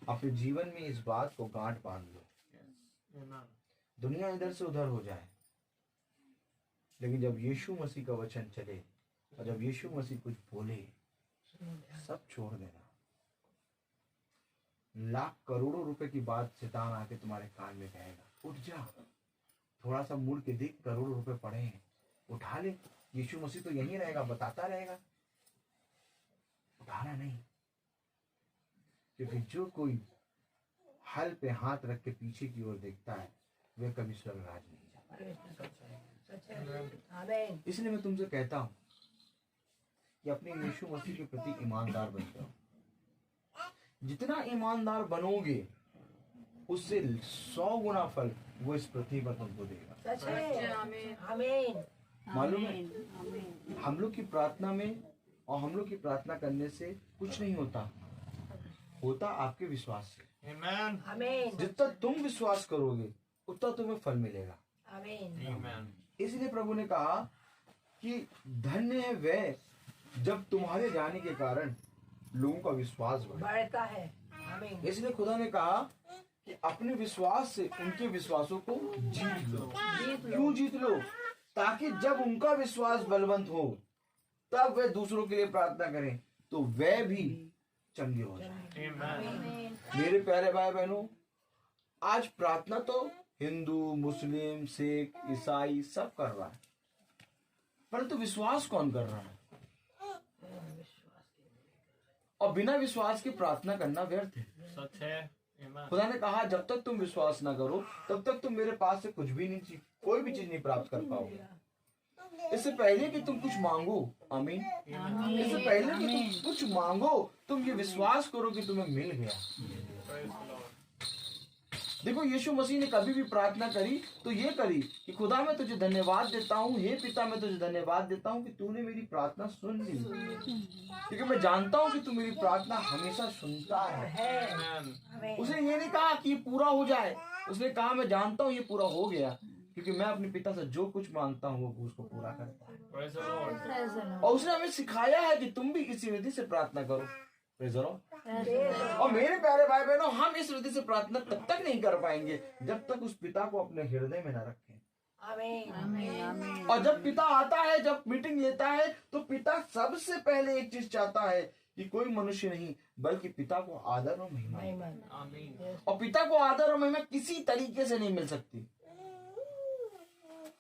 अपने जीवन में इस बात को गांठ बांध लो। दुनिया इधर से उधर हो जाए, लेकिन जब यीशु मसीह का वचन चले और जब यीशु मसीह कुछ बोले, सब छोड़ देना। लाख करोड़ों रुपए की बात शैतान आके तुम्हारे कान में कहेगा, उठ जा, थोड़ा सा मुड़ के देख, करोड़ों रुपए पड़े हैं, उठा ले। यीशु मसीह तो यहीं रहेगा, बताता रहेगा, उठाना नहीं। क्योंकि जो कोई हल पे हाथ रख के पीछे की ओर देखता है वह कभी स्वर्ग राज नहीं जाता। आमीन। इसलिए मैं तुमसे कहता हूं कि अपने यीशु मसीह के प्रति ईमानदार बन जाओ। जितना ईमानदार बनोगे उससे 100 गुना फल वो इस पृथ्वी पर तुमको देगा। सच है। आमीन। मालूम है, हम लोग की प्रार्थना में और हम लोग की प्रार्थना करने से कुछ नहीं होता, होता आपके विश्वास से। आमीन। आमीन। जितना तुम विश्वास करोगे उतना तुम्हें फल मिलेगा। आमीन। आमीन। इसलिए प्रभु ने कहा कि धन्य है वह जब तुम्हारे जाने के कारण लोगों का विश्वास बढ़े। बढ़ता है। आमीन। इसलिए खुदा ने कहा कि अपने विश्वास से उनके विश्वासों को जीत लो। क्यों जीत लो? ताकि जब उनका विश्वास बलवंत हो तब वे दूसरों के लिए प्रार्थना करें तो वे भी चंगे हो जाए। आमीन। मेरे प्यारे भाई बहनों, आज प्रार्थना तो हिंदू, मुस्लिम, सिख, ईसाई सब कर रहा है, परंतु विश्वास कौन कर रहा है? और बिना विश्वास के प्रार्थना करना व्यर्थ है। सच है। आमीन। खुदा ने कहा जब तक तुम विश्वास ना करो तब तक तुम मेरे पास से कुछ भी नहीं, कोई भी चीज नहीं प्राप्त कर पाओगे। इससे पहले कि तुम कुछ मांगो, आमीन, इससे पहले कि तुम कुछ मांगो, तुम ये विश्वास करो कि तुम्हें मिल गया। देखो यीशु मसीह ने कभी भी प्रार्थना करी तो ये करी कि खुदा मैं तुझे धन्यवाद देता हूँ, हे पिता मैं तुझे धन्यवाद देता हूँ कि तूने मेरी प्रार्थना सुन ली, क्योंकि मैं जानता हूँ कि तू मेरी प्रार्थना हमेशा सुनता है। आमीन। उसने ये नहीं कहा कि ये पूरा हो जाए, उसने कहा मैं जानता हूँ ये पूरा हो गया, क्योंकि मैं अपने पिता से जो कुछ मांगता हूँ वो उसको पूरा करता है। Praise the Lord. और उसने हमें सिखाया है कि तुम भी इसी विधि से प्रार्थना करो। Praise the Lord. और मेरे प्यारे भाई बहनों, हम इस विधि से प्रार्थना तब तक नहीं कर पाएंगे जब तक उस पिता को अपने हृदय में न रखें। आमीन। और जब पिता आता है, जब मीटिंग लेता है, तो पिता सबसे पहले एक चीज चाहता है कि कोई मनुष्य नहीं बल्कि पिता को आदर और महिमा। आमीन। और पिता को आदर और महिमा किसी तरीके से नहीं मिल सकती।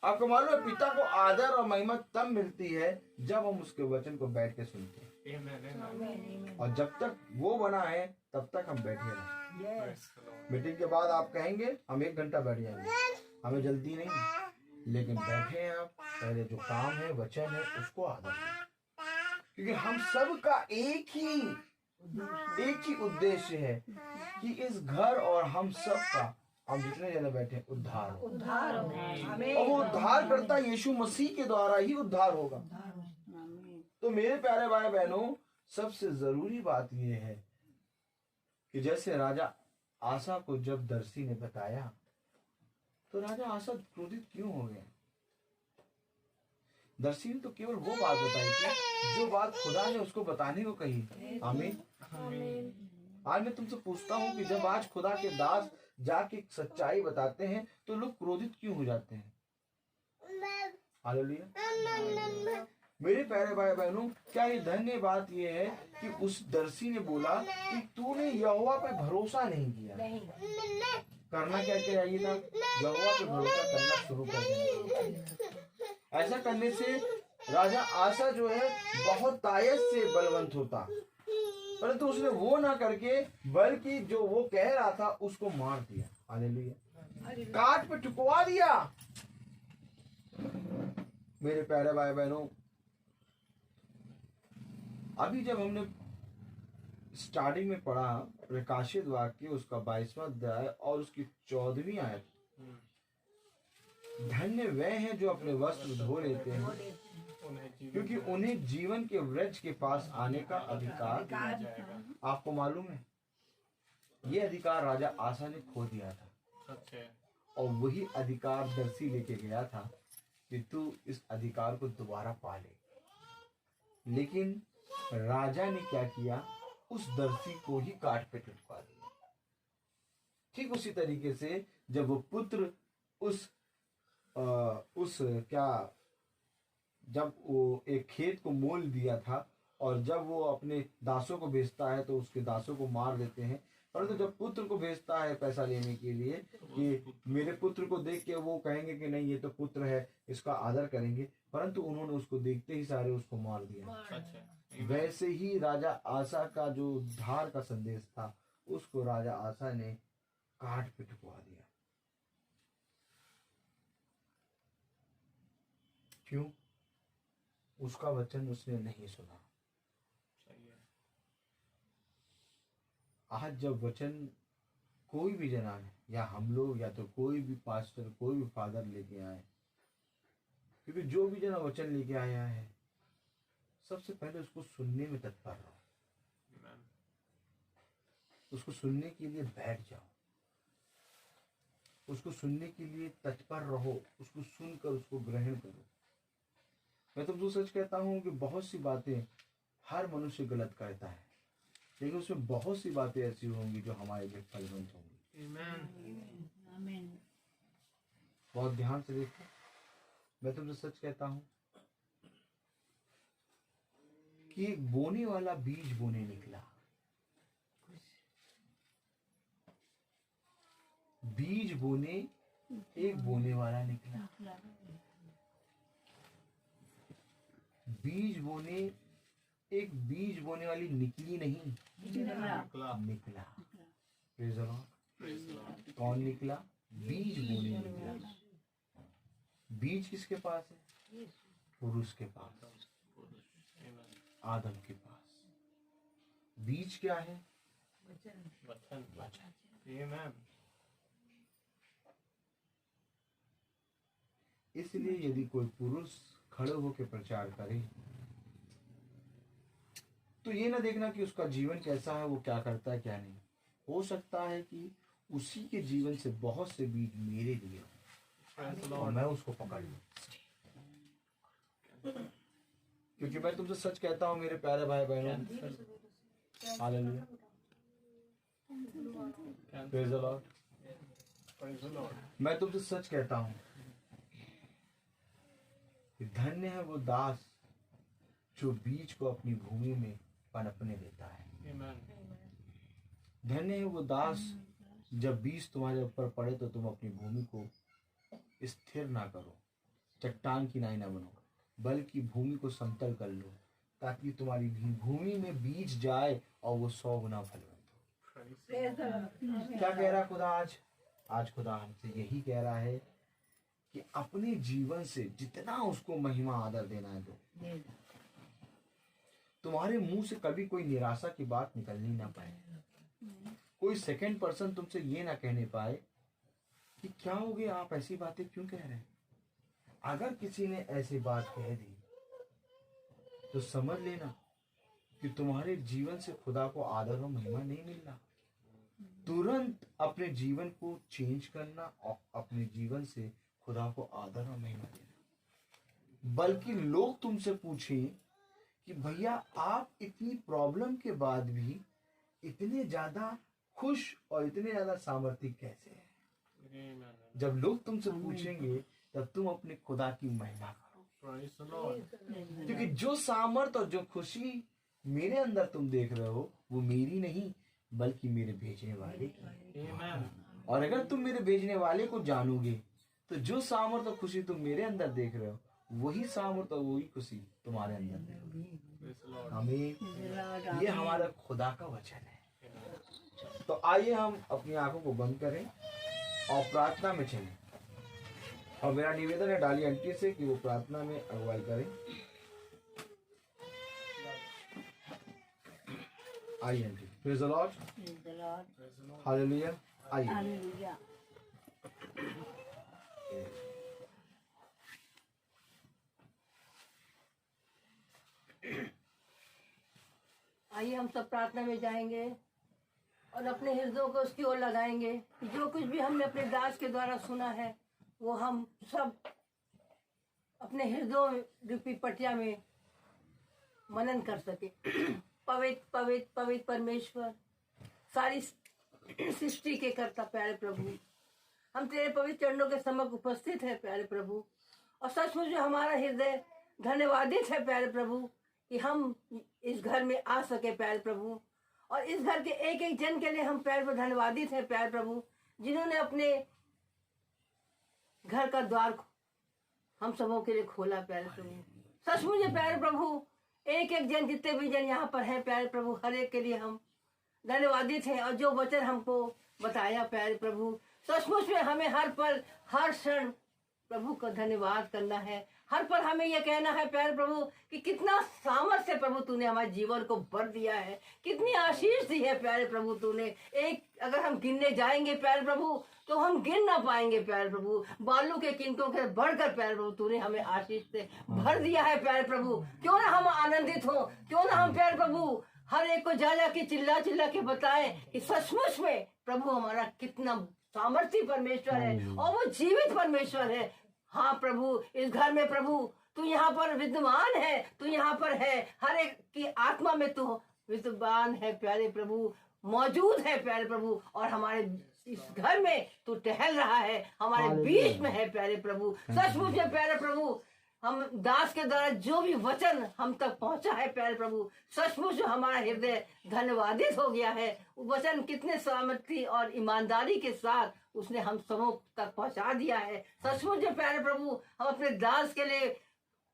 आपको मालूम है पिता को आदर और महिमा तब मिलती है जब हम उसके वचन को बैठ के सुनते हैं। आमीन। और जब तक वो बना है तब तक हम बैठे रहें। Praise the Lord. मीटिंग के बाद आप कहेंगे हम 1 घंटा बैठ जाएंगे, हमें जल्दी नहीं, लेकिन बैठे हैं आप, पहले जो काम है वचन है उसको आदर दें, क्योंकि हम सब का एक ही एक ही उद्देश्य है कि इस घर और हम सब का, हम जितने जने बैठे हैं, उद्धार हो। उद्धार हो। आमीन। और वो उद्धार करता यीशु मसीह के द्वारा ही उद्धार होगा। तो मेरे प्यारे भाई बहनों, सबसे जरूरी बात यह है कि जैसे राजा आसा को जब दर्शी ने बताया तो राजा आसा क्रोधित क्यों हो गया? दर्शी ने तो केवल वो बात बताई थी जो बात खुदा ने उसको बताने को कही। आमीन। आज मैं तुमसे पूछता हूँ कि जब आज खुदा के दास जाके सच्चाई बताते हैं तो लोग क्रोधित क्यों हो जाते हैं? हालेलुया। मेरे प्यारे भाई बहनों, क्या ये धन्य बात ये है कि उस दर्शी ने बोला कि तूने यहोवा पे भरोसा नहीं किया। नहीं। करना क्या चाहिए था? यहोवा पे भरोसा करना शुरू कर देना। ऐसा करने से राजा आसा जो है बहुत तायत से बलवंत होता, परंतु उसने वो ना करके बल्कि जो वो कह रहा था उसको मार दिया। हालेलुया। काट पे ठुकवा दिया। मेरे प्यारे भाई बहनों, अभी जब हमने स्टार्टिंग में पढ़ा प्रकाशित वाक्य उसका 22वां अध्याय और उसकी 14वीं आयत, धन्य वह हैं जो अपने वस्त्र धो लेते हैं क्योंकि उन्हें जीवन के वृक्ष के पास आने का अधिकार दिया जाएगा। आपको मालूम है ये अधिकार राजा आसा ने खो दिया था और वही अधिकार दर्शी लेके गया था कि तू इस अधिकार को दोबारा पा ले। लेकिन राजा ने क्या किया? उस दर्शी को ही काट पे लटका दिया। ठीक उसी तरीके से जब वो पुत्र जब वो एक खेत को मोल दिया था और जब वो अपने दासों को भेजता है तो उसके दासों को मार देते हैं, परंतु जब पुत्र को भेजता है पैसा लेने के लिए कि मेरे पुत्र को देख के वो कहेंगे कि नहीं ये तो पुत्र है, इसका आदर करेंगे, परंतु उन्होंने उसको देखते ही सारे उसको मार दिया। वैसे ही राजा आसा का जो उद्धार का संदेश था उसको राजा आसा ने काट पे ठुकवा दिया। क्यों? उसका वचन उसने नहीं सुना। आज जब वचन कोई भी जना है या हम लोग या तो कोई भी पास्टर कोई भी फादर लेके आए, क्योंकि जो भी जना वचन लेके आया है सबसे पहले उसको सुनने में तत्पर रहो। उसको सुनने के लिए बैठ जाओ, उसको सुनने के लिए तत्पर रहो, उसको सुनकर उसको ग्रहण करो। मैं तुमको सच कहता हूं कि बहुत सी बातें हर मनुष्य गलत करता है, लेकिन उसमें बहुत सी बातें ऐसी होंगी जो हमारे लिए फलवंत होंगी। बहुत ध्यान से देखो, मैं तुमसे सच कहता हूं कि एक बोने वाला बीज बोने निकला। बीज बोने एक बोने वाला निकला। बीज बोने एक बीज बोने वाली निकली नहीं, निकला। Praise the Lord. कौन निकला? बीज बोने निकला। बीज किसके पास है? पुरुष के पास, आदम के पास। बीज क्या है? वचन। इसलिए यदि कोई पुरुष खड़े होकर प्रचार करे तो ये ना देखना कि उसका जीवन कैसा है, वो क्या करता है क्या नहीं। हो सकता है कि उसी के जीवन से बहुत से बीज मेरे लिए और मैं उसको पकड़ लूं। क्योंकि मैं तुमसे सच कहता हूं मेरे प्यारे भाई बहनों, हालेलुया, प्रेज़ द लॉर्ड। मैं तुमसे सच कहता हूं कि धन्य है वो दास जो बीज को अपनी भूमि में पनपने देता है। धन्य है वो दास जब बीज तुम्हारे ऊपर पड़े तो तुम अपनी भूमि को स्थिर ना करो, चट्टान की नाई ना बनो, बल्कि भूमि को समतल कर लो ताकि तुम्हारी भूमि में बीज जाए और वो 100 गुना फलवंत हो। क्या कह रहा खुदा आज खुदा हमसे यही कह रहा है कि अपने जीवन से जितना उसको महिमा आदर देना है दो। तुम्हारे मुंह से कभी कोई निराशा की बात निकलनी ना पाए, कोई सेकंड पर्सन तुमसे ये ना कहने पाए कि क्या हो गया, आप ऐसी बातें क्यों कह रहे हैं। अगर किसी ने ऐसी बात कह दी तो समझ लेना कि तुम्हारे जीवन से खुदा को आदर और महिमा नहीं मिल रहा। तुरंत अपने जीवन को चेंज करना और अपने जीवन से खुदा को आदर और महिमा देना। बल्कि लोग तुमसे पूछें कि भैया आप इतनी प्रॉब्लम के बाद भी इतने ज्यादा खुश और इतने ज्यादा सामर्थ्य कैसे हैं। जब लोग तुमसे पूछेंगे तब तुम अपने खुदा की महिमा करो, क्योंकि जो सामर्थ और जो खुशी मेरे अंदर तुम देख रहे हो वो मेरी नहीं बल्कि मेरे भेजने वाले की है। और अगर तुम मेरे भेजने वाले को जानोगे तो जो सामर्थ और खुशी तुम मेरे अंदर देख रहे हो वही सामर्थ और वही खुशी तुम्हारे अंदर देख। हमें ये हमारा खुदा का वचन है। तो आइए हम अपनी आंखों को बंद करें और प्रार्थना में चलें। और मेरा निवेदन है डाली आंटी से कि वो प्रार्थना में अगुवाई करें। आइए aunty. Praise the Lord, hallelujah. आइए। आइए हम सब प्रार्थना में जाएंगे और अपने हृदयों को उसकी ओर लगाएंगे कि जो कुछ भी हमने अपने दास के द्वारा सुना है वो हम सब अपने हृदयों रूपी पटिया में मनन कर सके। पवित्र पवित्र पवित्र परमेश्वर, सारी सृष्टि के कर्ता प्यारे प्रभु, हम तेरे पवित्र चरणों के सम्मुख उपस्थित है प्यारे प्रभु। और सचमुच हमारा हृदय धन्यवादित है प्यारे प्रभु कि हम इस घर में आ सके प्यारे प्रभु। और इस घर के एक एक जन के लिए हम प्यारे प्रभु धन्यवादित है प्यारे प्रभु, जिन्होंने अपने घर का द्वार हम सबों के लिए खोला प्यारे प्रभु। सचमुच प्यारे प्रभु, एक एक जन जितने भी जन यहाँ पर हैं प्यारे प्रभु, हर एक के लिए हम धन्यवादित हैं। और जो वचन हमको बताया प्यारे प्रभु, सचमुच में हमें हर पल हर क्षण प्रभु का धन्यवाद करना है। हर पल हमें यह कहना है प्यारे प्रभु कि कितना सामर्थ्य प्रभु तूने हमारे जीवन को भर दिया है, कितनी आशीष दी है प्यारे प्रभु तूने। एक अगर हम गिनने जाएंगे प्यारे प्रभु तो हम गिन ना पाएंगे प्यारे प्रभु। बालू के किंतों के बढ़कर प्यारे प्रभु तूने हमें आशीष से भर दिया है प्यारे प्रभु। क्यों ना हम आनंदित हो, क्यों ना हम प्यारे प्रभु हर एक को जा के चिल्ला चिल्ला के बताएं कि सचमुच में प्रभु हमारा कितना सामर्थ्य परमेश्वर है और वो जीवित परमेश्वर है। हाँ प्रभु, इस घर में प्रभु तू यहाँ पर विद्यमान है, तू यहाँ पर है, हर एक की आत्मा में तू विद्यमान है प्यारे प्रभु, मौजूद है प्यारे प्रभु। और हमारे इस घर में तू टहल रहा है, हमारे बीच में है प्यारे प्रभु। सचमुच है प्यारे प्रभु, हम दास के द्वारा जो भी वचन हम तक पहुंचा है प्यारे प्रभु, सचमुच हमारा हृदय धन्यवादित हो गया है। वचन कितने सामर्थ्य और ईमानदारी के साथ उसने हम सबों तक पहुंचा दिया है। सचमुच प्यारे प्रभु, हम अपने दास के लिए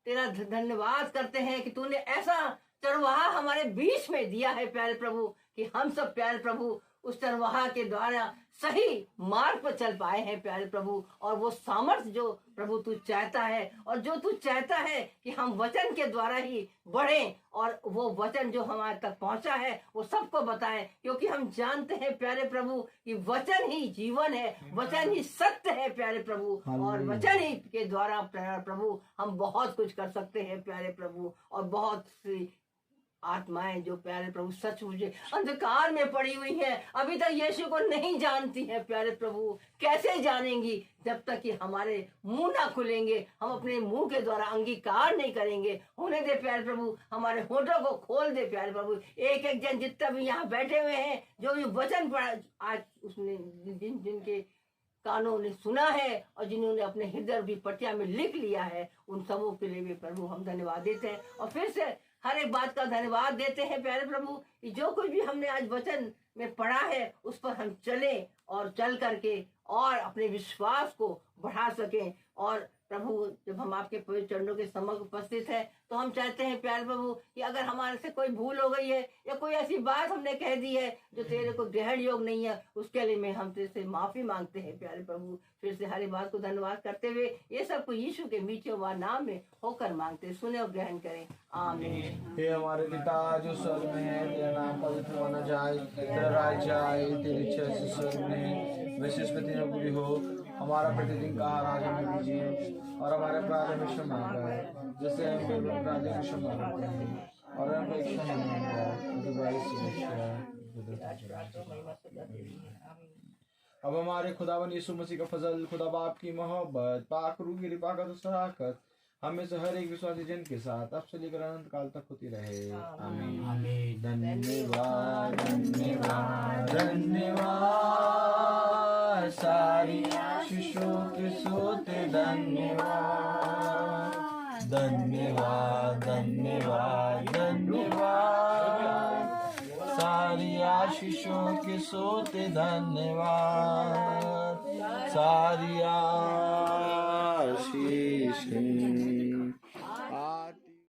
तेरा धन्यवाद करते हैं कि तूने ऐसा चरवाहा हमारे बीच में दिया है प्यारे प्रभु कि हम सब प्यारे प्रभु उस चरवाहा के द्वारा सही मार्ग पर चल पाए हैं प्यारे प्रभु। और वो सामर्थ्य जो प्रभु तू चाहता है और जो तू चाहता है कि हम वचन के द्वारा ही बढ़ें और वो वचन जो हमारे तक पहुंचा है वो सबको बताएं, क्योंकि हम जानते हैं प्यारे प्रभु कि वचन ही जीवन है, वचन ही सत्य है प्यारे प्रभु। और वचन ही के द्वारा प्यारे प्रभु हम बहुत कुछ कर सकते हैं प्यारे प्रभु। और बहुत सी आत्माएं जो प्यारे प्रभु सचमुच अंधकार में पड़ी हुई हैं, अभी तक यीशु को नहीं जानती हैं प्यारे प्रभु। कैसे जानेंगी जब तक कि हमारे मुंह ना खुलेंगे, हम अपने मुंह के द्वारा अंगीकार नहीं करेंगे। होने दे प्यारे प्रभु, हमारे होठों को खोल दे प्यारे प्रभु। एक एक जन जितना भी यहाँ बैठे हुए हैं, जो भी वचन पढ़ा आज उसने जिनके कानों ने सुना है और जिन्होंने अपने हृदय भी पटिया में लिख लिया है, उन सबों के लिए भी प्रभु हम धन्यवाद देते हैं। और फिर से हर एक बात का धन्यवाद देते हैं प्यारे प्रभु कि जो कुछ भी हमने आज वचन में पढ़ा है उस पर हम चलें और चल करके और अपने विश्वास को बढ़ा सकें और प्रभु जब हम आपके पवित्र चरणों के सम्मुख उपस्थित है तो हम चाहते हैं प्यारे प्रभु कि अगर हमारे से कोई भूल हो गई है या कोई ऐसी बात हमने कह दी है जो तेरे को ग्रहण योग नहीं है, उसके लिए में हम तेरे से माफी मांगते हैं प्यारे प्रभु। फिर से हर बात को धन्यवाद करते हुए ये सब को यीशु के मीठे व नाम में होकर मांगते, सुने और ग्रहण करें, आमीन। हे हमारे पिता जो स्वर्ग में है, तेरा नाम पवित्र माना जाए, तेरा राज्य आए, तेरी इच्छा जैसे स्वर्ग में वैसे इस पृथ्वी में पूरी हो। हमारा प्रतिदिन का आहार आज हमें दीजिए और हमारे अपराध हमें क्षमा करें जैसे हम भी अपने अपराधियों को क्षमा करते हैं, और हमें परीक्षा में नहीं डालो। अब हमारे खुदावन यीशु मसीह का फजल, खुदा बाप की मोहब्बत, पाक रूह की रिफाकत और शराकत हमें से हर एक विश्वासी जन के साथ अब से लेकर अनंत काल तक होती रहे, आमीन। आमीन। धन्यवाद धन्यवाद धन्यवाद सारी आशीषों के सोते, धन्यवाद धन्यवाद धन्यवाद धन्यवाद सारी आशीषों के सोते, धन्यवाद सारी आशीष।